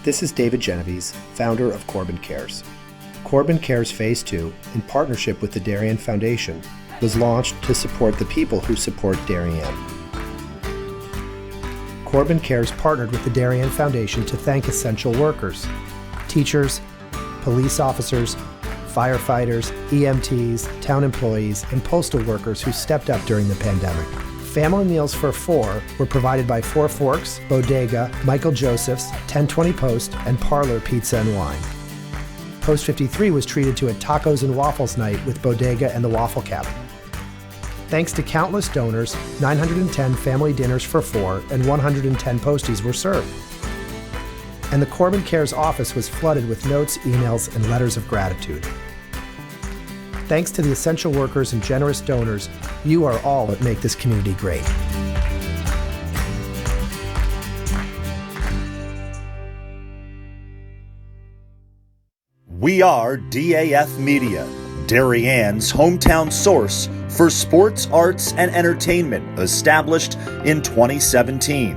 This is David Genovese, founder of Corbin Cares. Corbin Cares Phase 2, in partnership with the Darien Foundation, was launched to support the people who support Darien. Corbin Cares partnered with the Darien Foundation to thank essential workers, teachers, police officers, firefighters, EMTs, town employees, and postal workers who stepped up during the pandemic. Family meals for four were provided by Four Forks, Bodega, Michael Joseph's, 1020 Post, and Parlor Pizza and Wine. Post 53 was treated to a tacos and waffles night with Bodega and the Waffle Cabinet. Thanks to countless donors, 910 family dinners for four and 110 posties were served. And the Corbin Cares office was flooded with notes, emails, and letters of gratitude. Thanks to the essential workers and generous donors, you are all that make this community great. We are DAF Media, Darien's hometown source for sports, arts, and entertainment, established in 2017.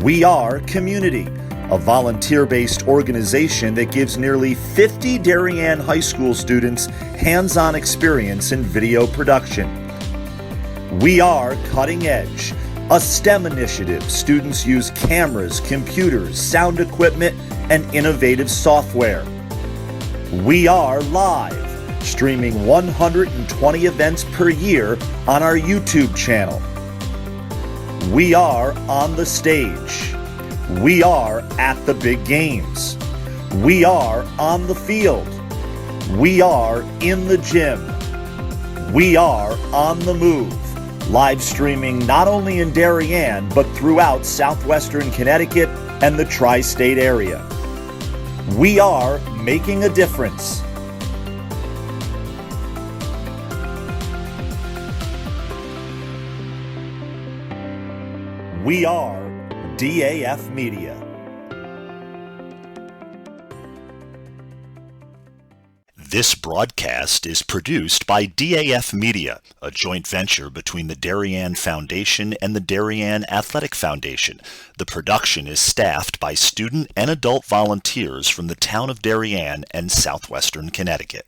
We are Community, a volunteer-based organization that gives nearly 50 Darien High School students hands-on experience in video production. We are Cutting Edge, a STEM initiative. Students use cameras, computers, sound equipment, and innovative software. We are Live, streaming 120 events per year on our YouTube channel. We are On the Stage. We are At the Big Games. We are On the Field. We are In the Gym. We are On the Move, live streaming not only in Darien, but throughout southwestern Connecticut and the tri-state area. We are making a difference. We are DAF Media. This broadcast is produced by DAF Media, a joint venture between the Darien Foundation and the Darien Athletic Foundation. The production is staffed by student and adult volunteers from the town of Darien and southwestern Connecticut.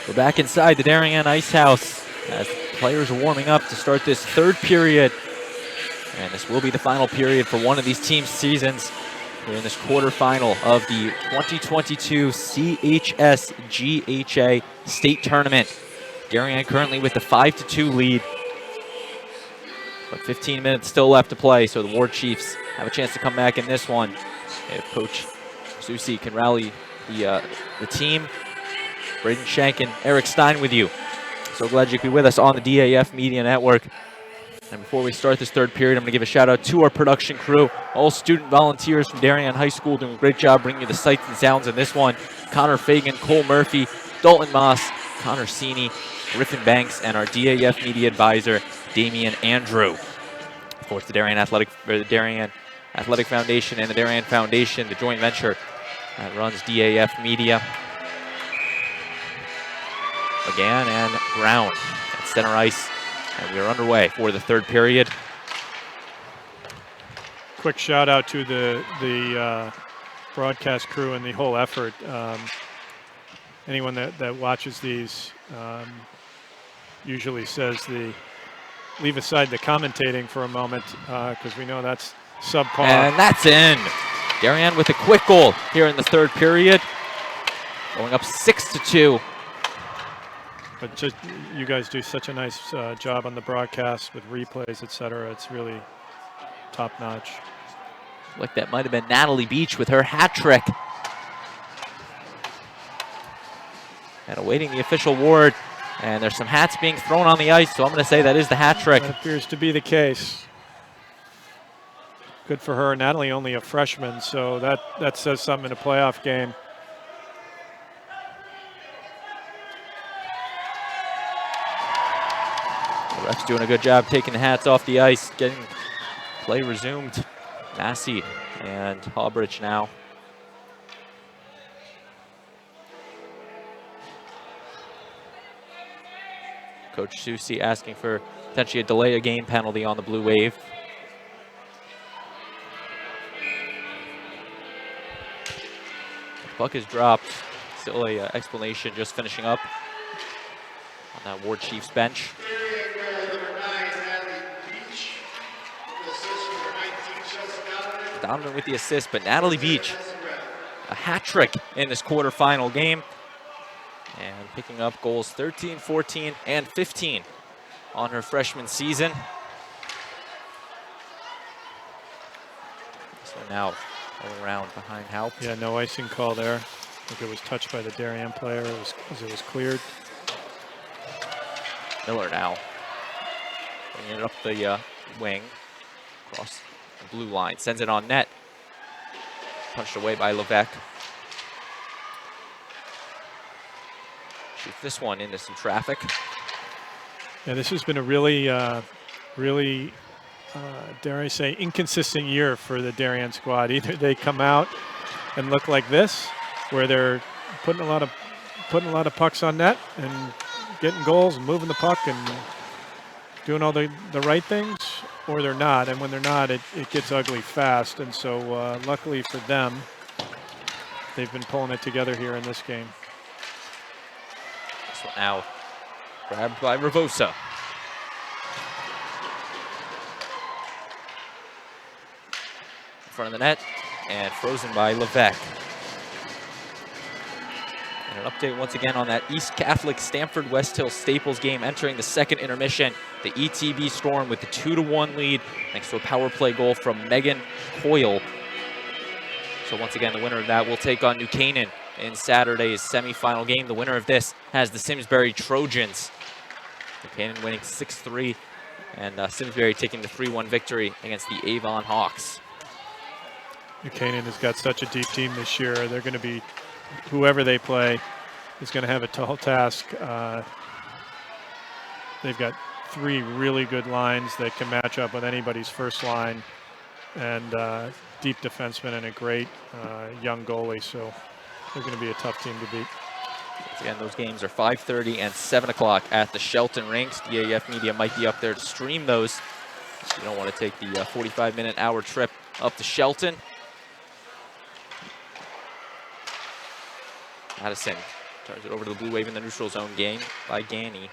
We're back inside the Darien Ice House as players are warming up to start this third period. And this will be the final period for one of these teams' seasons. We're in this quarterfinal of the 2022 CHSGHA State Tournament. Darien currently with the 5-2 lead. But 15 minutes still left to play, so the War Chiefs have a chance to come back in this one. If Coach Susi can rally the team. Braden Shank and Eric Stein with you. So glad you could be with us on the DAF Media Network. And before we start this third period, I'm going to give a shout out to our production crew, all student volunteers from Darien High School doing a great job bringing you the sights and sounds in this one. Connor Fagan, Cole Murphy, Dalton Moss, Connor Sini, Griffin Banks, and our DAF Media advisor, Damian Andrew. Of course, the Darien Athletic Foundation and the Darien Foundation, the joint venture that runs DAF Media. McGann and Brown at center ice. And we are underway for the third period. Quick shout out to the broadcast crew and the whole effort. Anyone that watches these usually says leave aside the commentating for a moment because we know that's subpar. And that's in. Darien with a quick goal here in the third period. Going up 6-2. But just you guys do such a nice job on the broadcast with replays, etc. It's really top notch. Like that might have been Natalie Beach with her hat trick. And awaiting the official award. And there's some hats being thrown on the ice, so I'm going to say that is the hat trick. That appears to be the case. Good for her. Natalie only a freshman, so that says something in a playoff game. The ref's doing a good job taking the hats off the ice, getting play resumed. Massey and Hawbridge now. Coach Susi asking for potentially a delay of game penalty on the Blue Wave. The puck is dropped. Still a explanation just finishing up on that War Chiefs bench. Donovan with the assist, but Natalie Beach, a hat trick in this quarterfinal game. And picking up goals 13, 14, and 15 on her freshman season. So now all around behind Haupt. Yeah, no icing call there. I think it was touched by the Darien player as it was cleared. Miller now bringing it up the wing, across the blue line, sends it on net. Punched away by Levesque. Shoots this one into some traffic. Yeah, this has been a really, dare I say, inconsistent year for the Darien squad. Either they come out and look like this, where they're putting a lot of pucks on net and getting goals and moving the puck and doing all the right things, or they're not. And when they're not, it gets ugly fast. And so luckily for them, they've been pulling it together here in this game. This one now grabbed by Ravosa. In front of the net and frozen by Levesque. And an update once again on that East Catholic Stamford West Hill Staples game entering the second intermission. The ETB Storm with the 2-1 lead thanks to a power play goal from Megan Coyle. So once again, the winner of that will take on New Canaan in Saturday's semifinal game. The winner of this has the Simsbury Trojans. New Canaan winning 6-3, and Simsbury taking the 3-1 victory against the Avon Hawks. New Canaan has got such a deep team this year. They're going to be, whoever they play is going to have a tall task. They've got 3 really good lines that can match up with anybody's first line, and deep defenseman and a great young goalie. So they're going to be a tough team to beat. Once again, those games are 5:30 and 7 o'clock at the Shelton Rinks. DAF Media might be up there to stream those. You don't want to take the 45-minute hour trip up to Shelton. Madison Turns it over to the Blue Wave in the neutral zone game by Ganny.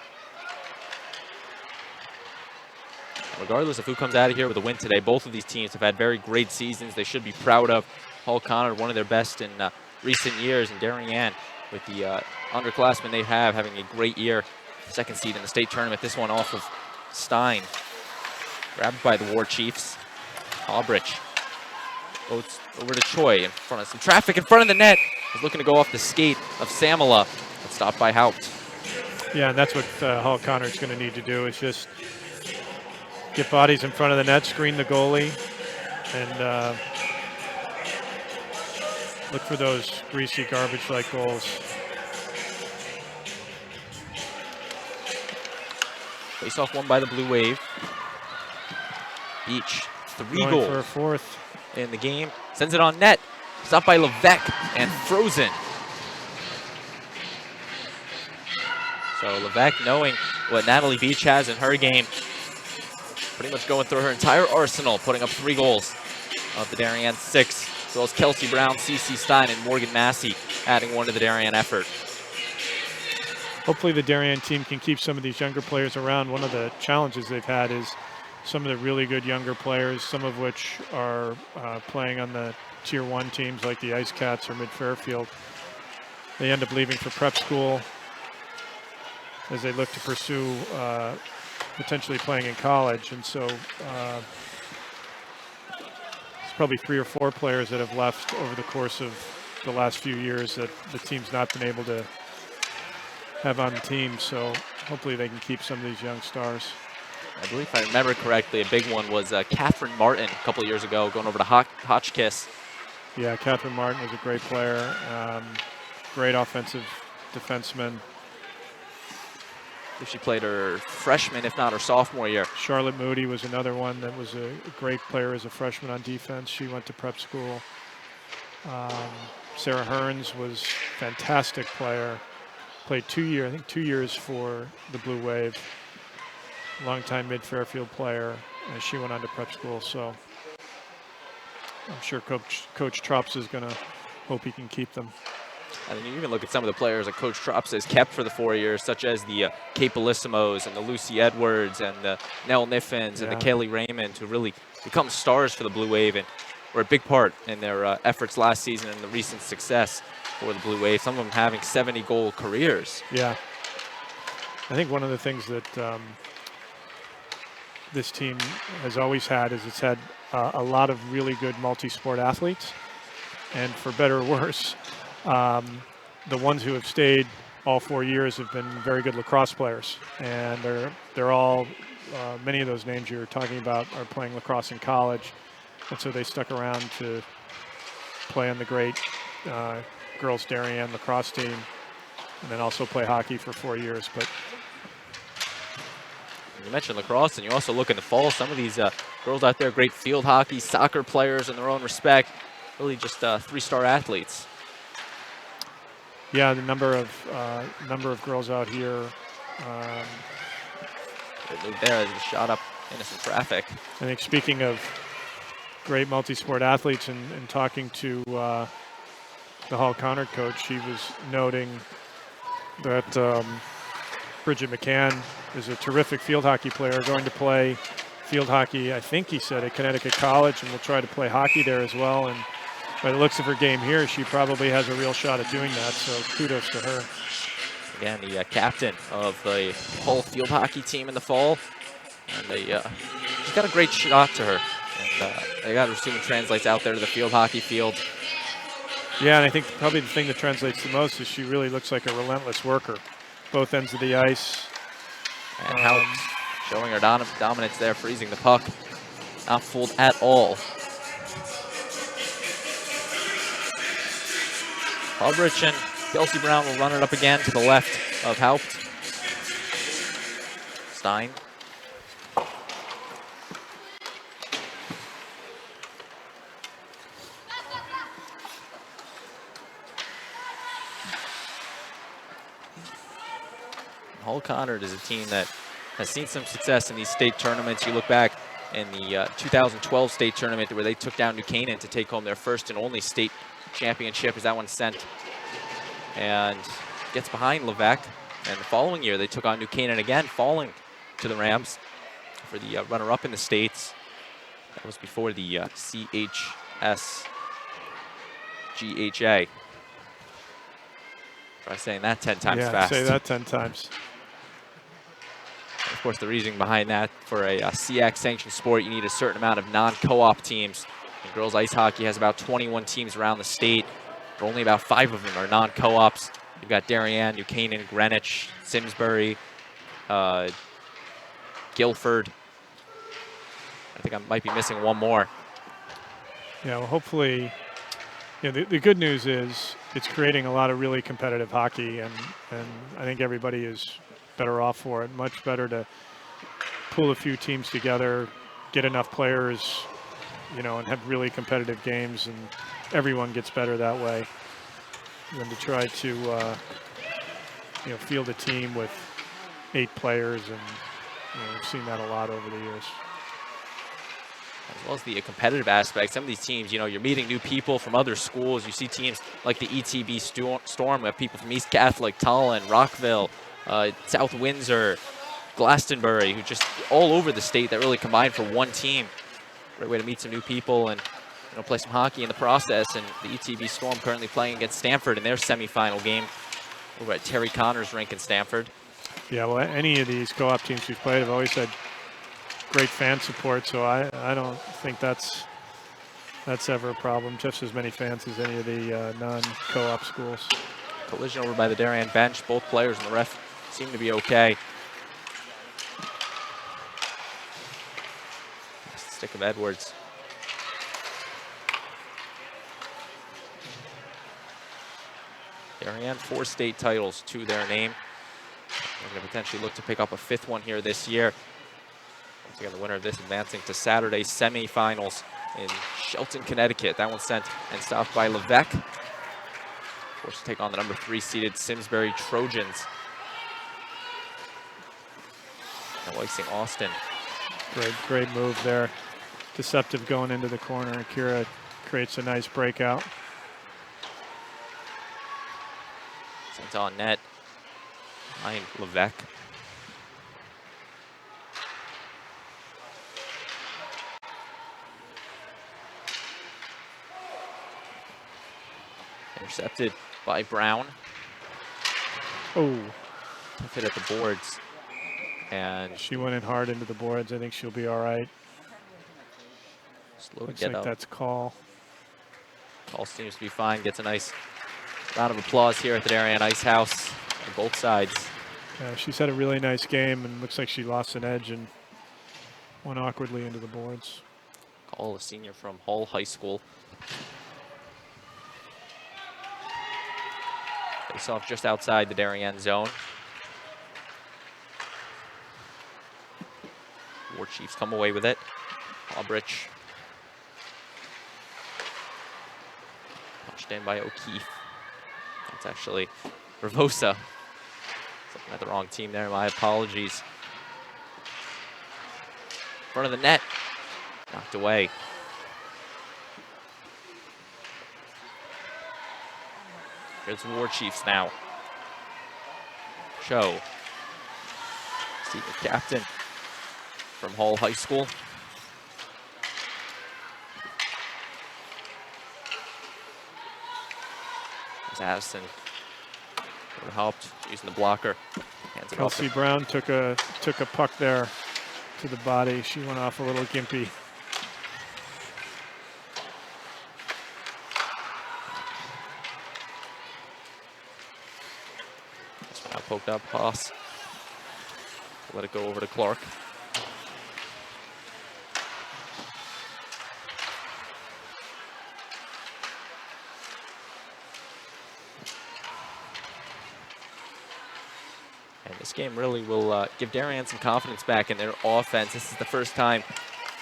Regardless of who comes out of here with a win today, both of these teams have had very great seasons. They should be proud of. Hull Conard, one of their best in recent years, and Darien, with the underclassmen they have, having a great year. Second seed in the state tournament. This one off of Stein. Grabbed by the War Chiefs. Albrich goes over to Choi in front of some traffic in front of the net. He's looking to go off the skate of Samala, but stopped by Haupt. Yeah, and that's what Hull Conard's going to need to do, is just get bodies in front of the net, screen the goalie, and look for those greasy garbage-like goals. Face-off won by the Blue Wave. Beach, 3 Going goals for a fourth in the game. Sends it on net. Stopped by Levesque and frozen. So Levesque, knowing what Natalie Beach has in her game, pretty much going through her entire arsenal, putting up 3 goals of the Darien 6, as well as Kelsey Brown, CC Stein, and Morgan Massey adding 1 to the Darien effort. Hopefully the Darien team can keep some of these younger players around. One of the challenges they've had is some of the really good younger players, some of which are playing on the Tier 1 teams like the Ice Cats or Mid-Fairfield. They end up leaving for prep school as they look to pursue potentially playing in college. And so there's probably 3 or 4 players that have left over the course of the last few years that the team's not been able to have on the team. So hopefully they can keep some of these young stars. I believe if I remember correctly, a big one was Catherine Martin a couple of years ago, going over to Hotchkiss. Yeah, Catherine Martin was a great player, great offensive defenseman. I think she played her freshman, if not her sophomore year. Charlotte Moody was another one that was a great player as a freshman on defense. She went to prep school. Sarah Hearns was a fantastic player. Played 2 years for the Blue Wave. Longtime Mid-Fairfield player, and she went on to prep school. So I'm sure Coach Trops is going to hope he can keep them. I mean, you even look at some of the players that Coach Trops has kept for the 4 years, such as the Kate Bellissimos and the Lucy Edwards and the Nell Niffins and the Kaylee Raymond, who really become stars for the Blue Wave and were a big part in their efforts last season and the recent success for the Blue Wave, some of them having 70-goal careers. Yeah. I think one of the things that this team has always had is it's had a lot of really good multi-sport athletes, and for better or worse, the ones who have stayed all 4 years have been very good lacrosse players, and they're all many of those names you're talking about are playing lacrosse in college, and so they stuck around to play on the great girls Darien lacrosse team, and then also play hockey for 4 years. But you mentioned lacrosse, and you also look in the fall. Some of these girls out there, great field hockey, soccer players in their own respect, really just 3-star athletes. Yeah, the number of girls out here. There is a shot up into some traffic. I think speaking of great multi-sport athletes, and talking to the Hull Conard coach, he was noting that Bridget McCann is a terrific field hockey player, going to play field hockey, I think he said, at Connecticut College, and will try to play hockey there as well. And by the looks of her game here, she probably has a real shot at doing that, so kudos to her. Again, the captain of the Hull field hockey team in the fall, and she's got a great shot to her. And I got to assume it translates out there to the field hockey field. Yeah, and I think probably the thing that translates the most is she really looks like a relentless worker. Both ends of the ice. And how showing her dominance there, freezing the puck. Not fooled at all. Albrich and Kelsey Brown will run it up again to the left of Haupt. Stein. Hull Conard is a team that has seen some success in these state tournaments. You look back in the 2012 state tournament where they took down New Canaan to take home their first and only state championship, as that one sent. And gets behind Levesque. And the following year, they took on New Canaan again, falling to the Rams for the runner-up in the States. That was before the CHSGHA. Try saying that 10 times fast. Say that 10 times. Of course, the reasoning behind that, for a CX-sanctioned sport, you need a certain amount of non-co-op teams. And girls ice hockey has about 21 teams around the state, but only about 5 of them are non-co-ops. You've got Darien, New Canaan, Greenwich, Simsbury, Guilford. I think I might be missing one more. Yeah, well, hopefully, the good news is it's creating a lot of really competitive hockey, and I think everybody is better off for it. Much better to pull a few teams together, get enough players, and have really competitive games, and everyone gets better that way, than to try to field a team with 8 players, and we've seen that a lot over the years. As well as the competitive aspect, some of these teams, you're meeting new people from other schools. You see teams like the ETB Storm. We have people from East Catholic, Tallinn, Rockville, South Windsor, Glastonbury, who just all over the state that really combined for one team. Great way to meet some new people and play some hockey in the process. And the ETB Storm currently playing against Stamford in their semifinal game over at Terry Connor's rink in Stamford. Yeah, well, any of these co-op teams we've played have always had great fan support, so I don't think that's ever a problem. Just as many fans as any of the non-co-op schools. Collision over by the Darien bench. Both players and the ref seem to be okay. Stick of Edwards. Darien, 4 state titles to their name. They're going to potentially look to pick up a 5th one here this year. Once again, the winner of this advancing to Saturday's semifinals in Shelton, Connecticut. That one's sent and stopped by Levesque. Forced to take on the number 3 seeded Simsbury Trojans. Now icing Austin. Great move there. Deceptive going into the corner, and Kira creates a nice breakout. Sent on net behind Levesque. Intercepted by Brown. Oh. Tough hit at the boards. And she went in hard into the boards. I think she'll be all right. Slow Looks to get like up. that's Call. Call seems to be fine. Gets a nice round of applause here at the Darien Ice House on both sides. She's had a really nice game, and looks like she lost an edge and went awkwardly into the boards. Call, a senior from Hull High School. Face off just outside the Darien zone. War Chiefs come away with it. Aubrich. Punched in by O'Keefe. That's actually Ravosa. Looking at the wrong team there. My apologies. Front of the net. Knocked away. Here's the War Chiefs now. Cho. Senior captain from Hull High School. There's Addison. Would have helped using the blocker. Hands it off. Kelsey Brown took a puck there to the body. She went off a little gimpy. Now poked up, pass. Let it go over to Clark. And this game really will give Darien some confidence back in their offense. This is the first time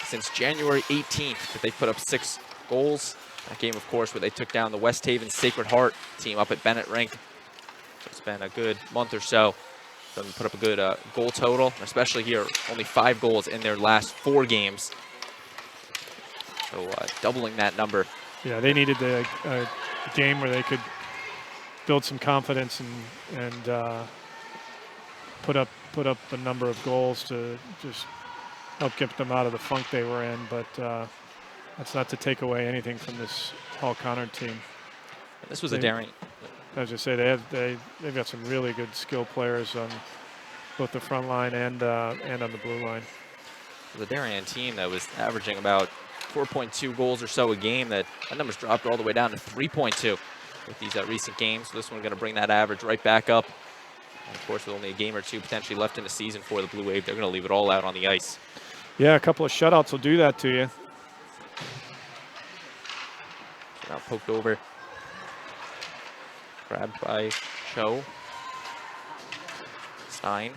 since January 18th that they put up 6 goals. That game, of course, where they took down the West Haven Sacred Heart team up at Bennett Rink. So it's been a good month or so for them to put up a good goal total, especially here, only 5 goals in their last 4 games. So doubling that number. Yeah, they needed a game where they could build some confidence and put up a number of goals to just help get them out of the funk they were in. But that's not to take away anything from this Hall Conard team. This was a Darien. As I say, they've got some really good skill players on both the front line and on the blue line. The Darien team that was averaging about 4.2 goals or so a game, that number's dropped all the way down to 3.2 with these recent games. So this one's going to bring that average right back up. And of course, with only a game or two potentially left in the season for the Blue Wave, they're going to leave it all out on the ice. Yeah, a couple of shutouts will do that to you. So now poked over. Grabbed by Cho. Stein.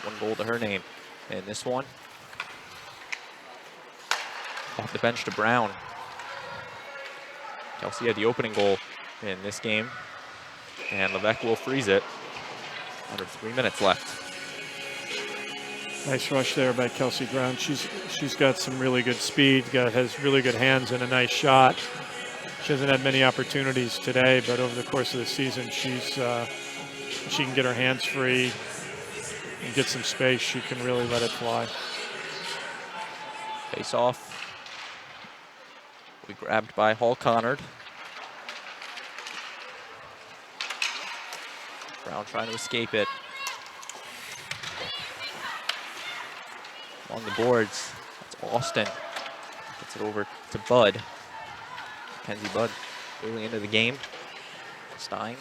1 goal to her name. And this one, off the bench to Brown. Kelsey had the opening goal in this game, and Levesque will freeze it. Under 3 minutes left. Nice rush there by Kelsey Brown. She's got some really good speed, has really good hands and a nice shot. She hasn't had many opportunities today, but over the course of the season, she can get her hands free and get some space. She can really let it fly. Face off. Will be grabbed by Hall Conard. Brown trying to escape it. Along the boards, that's Austin. Gets it over to Bud. Mackenzie Bud early into the game. Stein.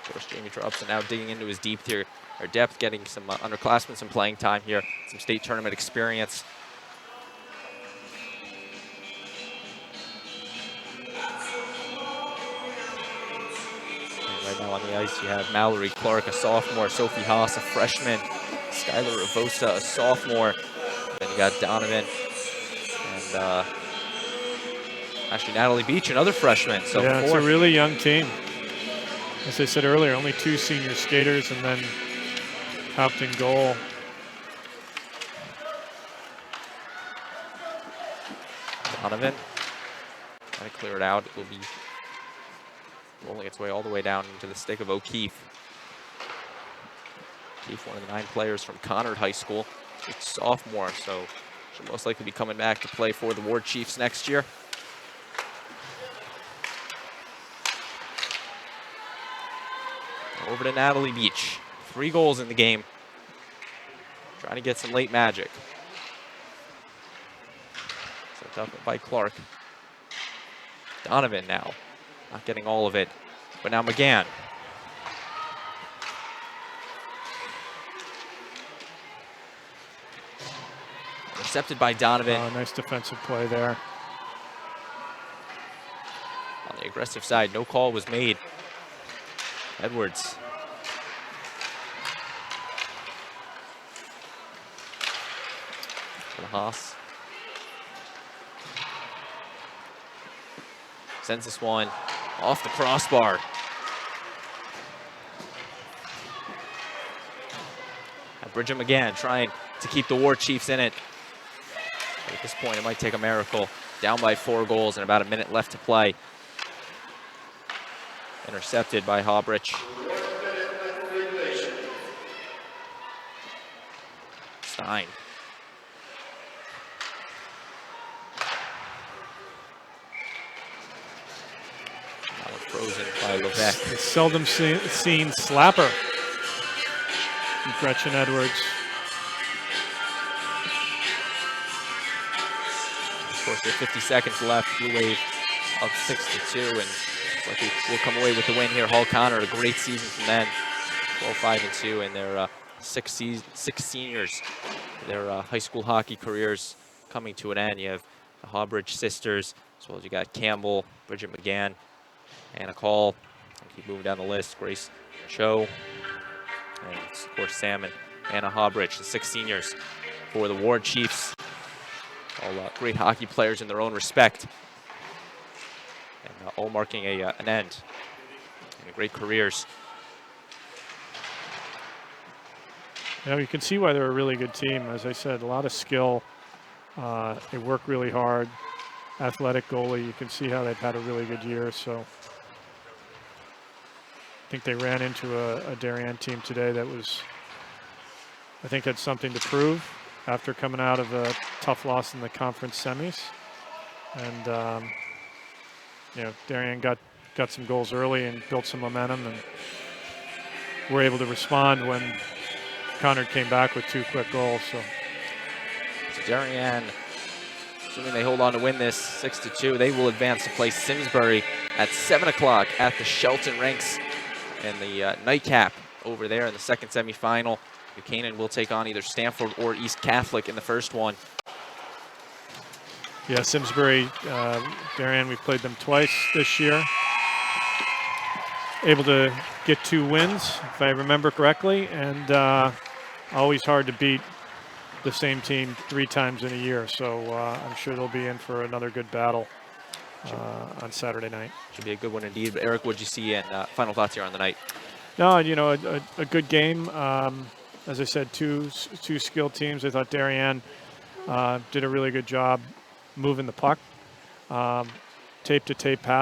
Of course, Jamie Trupson now digging into his depth, getting some underclassmen some playing time here, some state tournament experience. Right now on the ice, you have Mallory Clark, a sophomore, Sophie Haas, a freshman, Skylar Ravosa, a sophomore. Then you got Donovan and actually Natalie Beach, another freshman. So yeah, it's a really young team. As I said earlier, only 2 senior skaters and then Haupt in goal. Donovan trying to clear it out. It will be rolling its way all the way down into the stick of O'Keefe. O'Keefe, one of the 9 players from Conard High School. She's a sophomore, so she'll most likely be coming back to play for the Ward Chiefs next year. Over to Natalie Beach. 3 goals in the game. Trying to get some late magic. Sent up by Clark. Donovan now. Not getting all of it. But now McGann. Intercepted by Donovan. Oh, nice defensive play there. On the aggressive side, no call was made. Edwards. For the Haas. Sends this one off the crossbar. Bridget again trying to keep the War Chiefs in it. But at this point, it might take a miracle. Down by 4 goals and about a minute left to play. Intercepted by Hobrich. Stein. Now we're frozen by Levesque. It's seldom seen slapper. Gretchen Edwards. Of course, with 50 seconds left, Blue Wave up 6-2, and like we'll come away with the win here. Hall Conard, a great season from them, 12-5-2, and their 6 seniors, their high school hockey careers coming to an end. You have the Hobridge sisters, as well as you got Campbell, Bridget McGann, Anna Call. I'll keep moving down the list. Grace Cho, and of course Sam and Anna Hobridge, the 6 seniors for the Ward Chiefs. All great hockey players in their own respect, and all marking an end in great careers. Yeah, you can see why they're a really good team. As I said, a lot of skill. They work really hard. athletic goalie. You can see how they've had a really good year. So I think they ran into a Darien team today that was, I think, had something to prove after coming out of a tough loss in the conference semis. And, you know, Darien got some goals early and built some momentum, and were able to respond when Conard came back with 2 quick goals. So Darien, assuming they hold on to win this 6-2, they will advance to play Simsbury at 7 o'clock at the Shelton Rinks in the nightcap over there in the second semifinal. Buchanan will take on either Stanford or East Catholic in the first one. yeah, Simsbury, Darien, we've played them twice this year. Able to get 2 wins, if I remember correctly, and always hard to beat the same team 3 times in a year. So I'm sure they'll be in for another good battle on Saturday night. Should be a good one indeed. But Eric, what did you see, and final thoughts here on the night? No, you know, a good game. As I said, two skilled teams. I thought Darien did a really good job moving the puck. Tape-to-tape pass.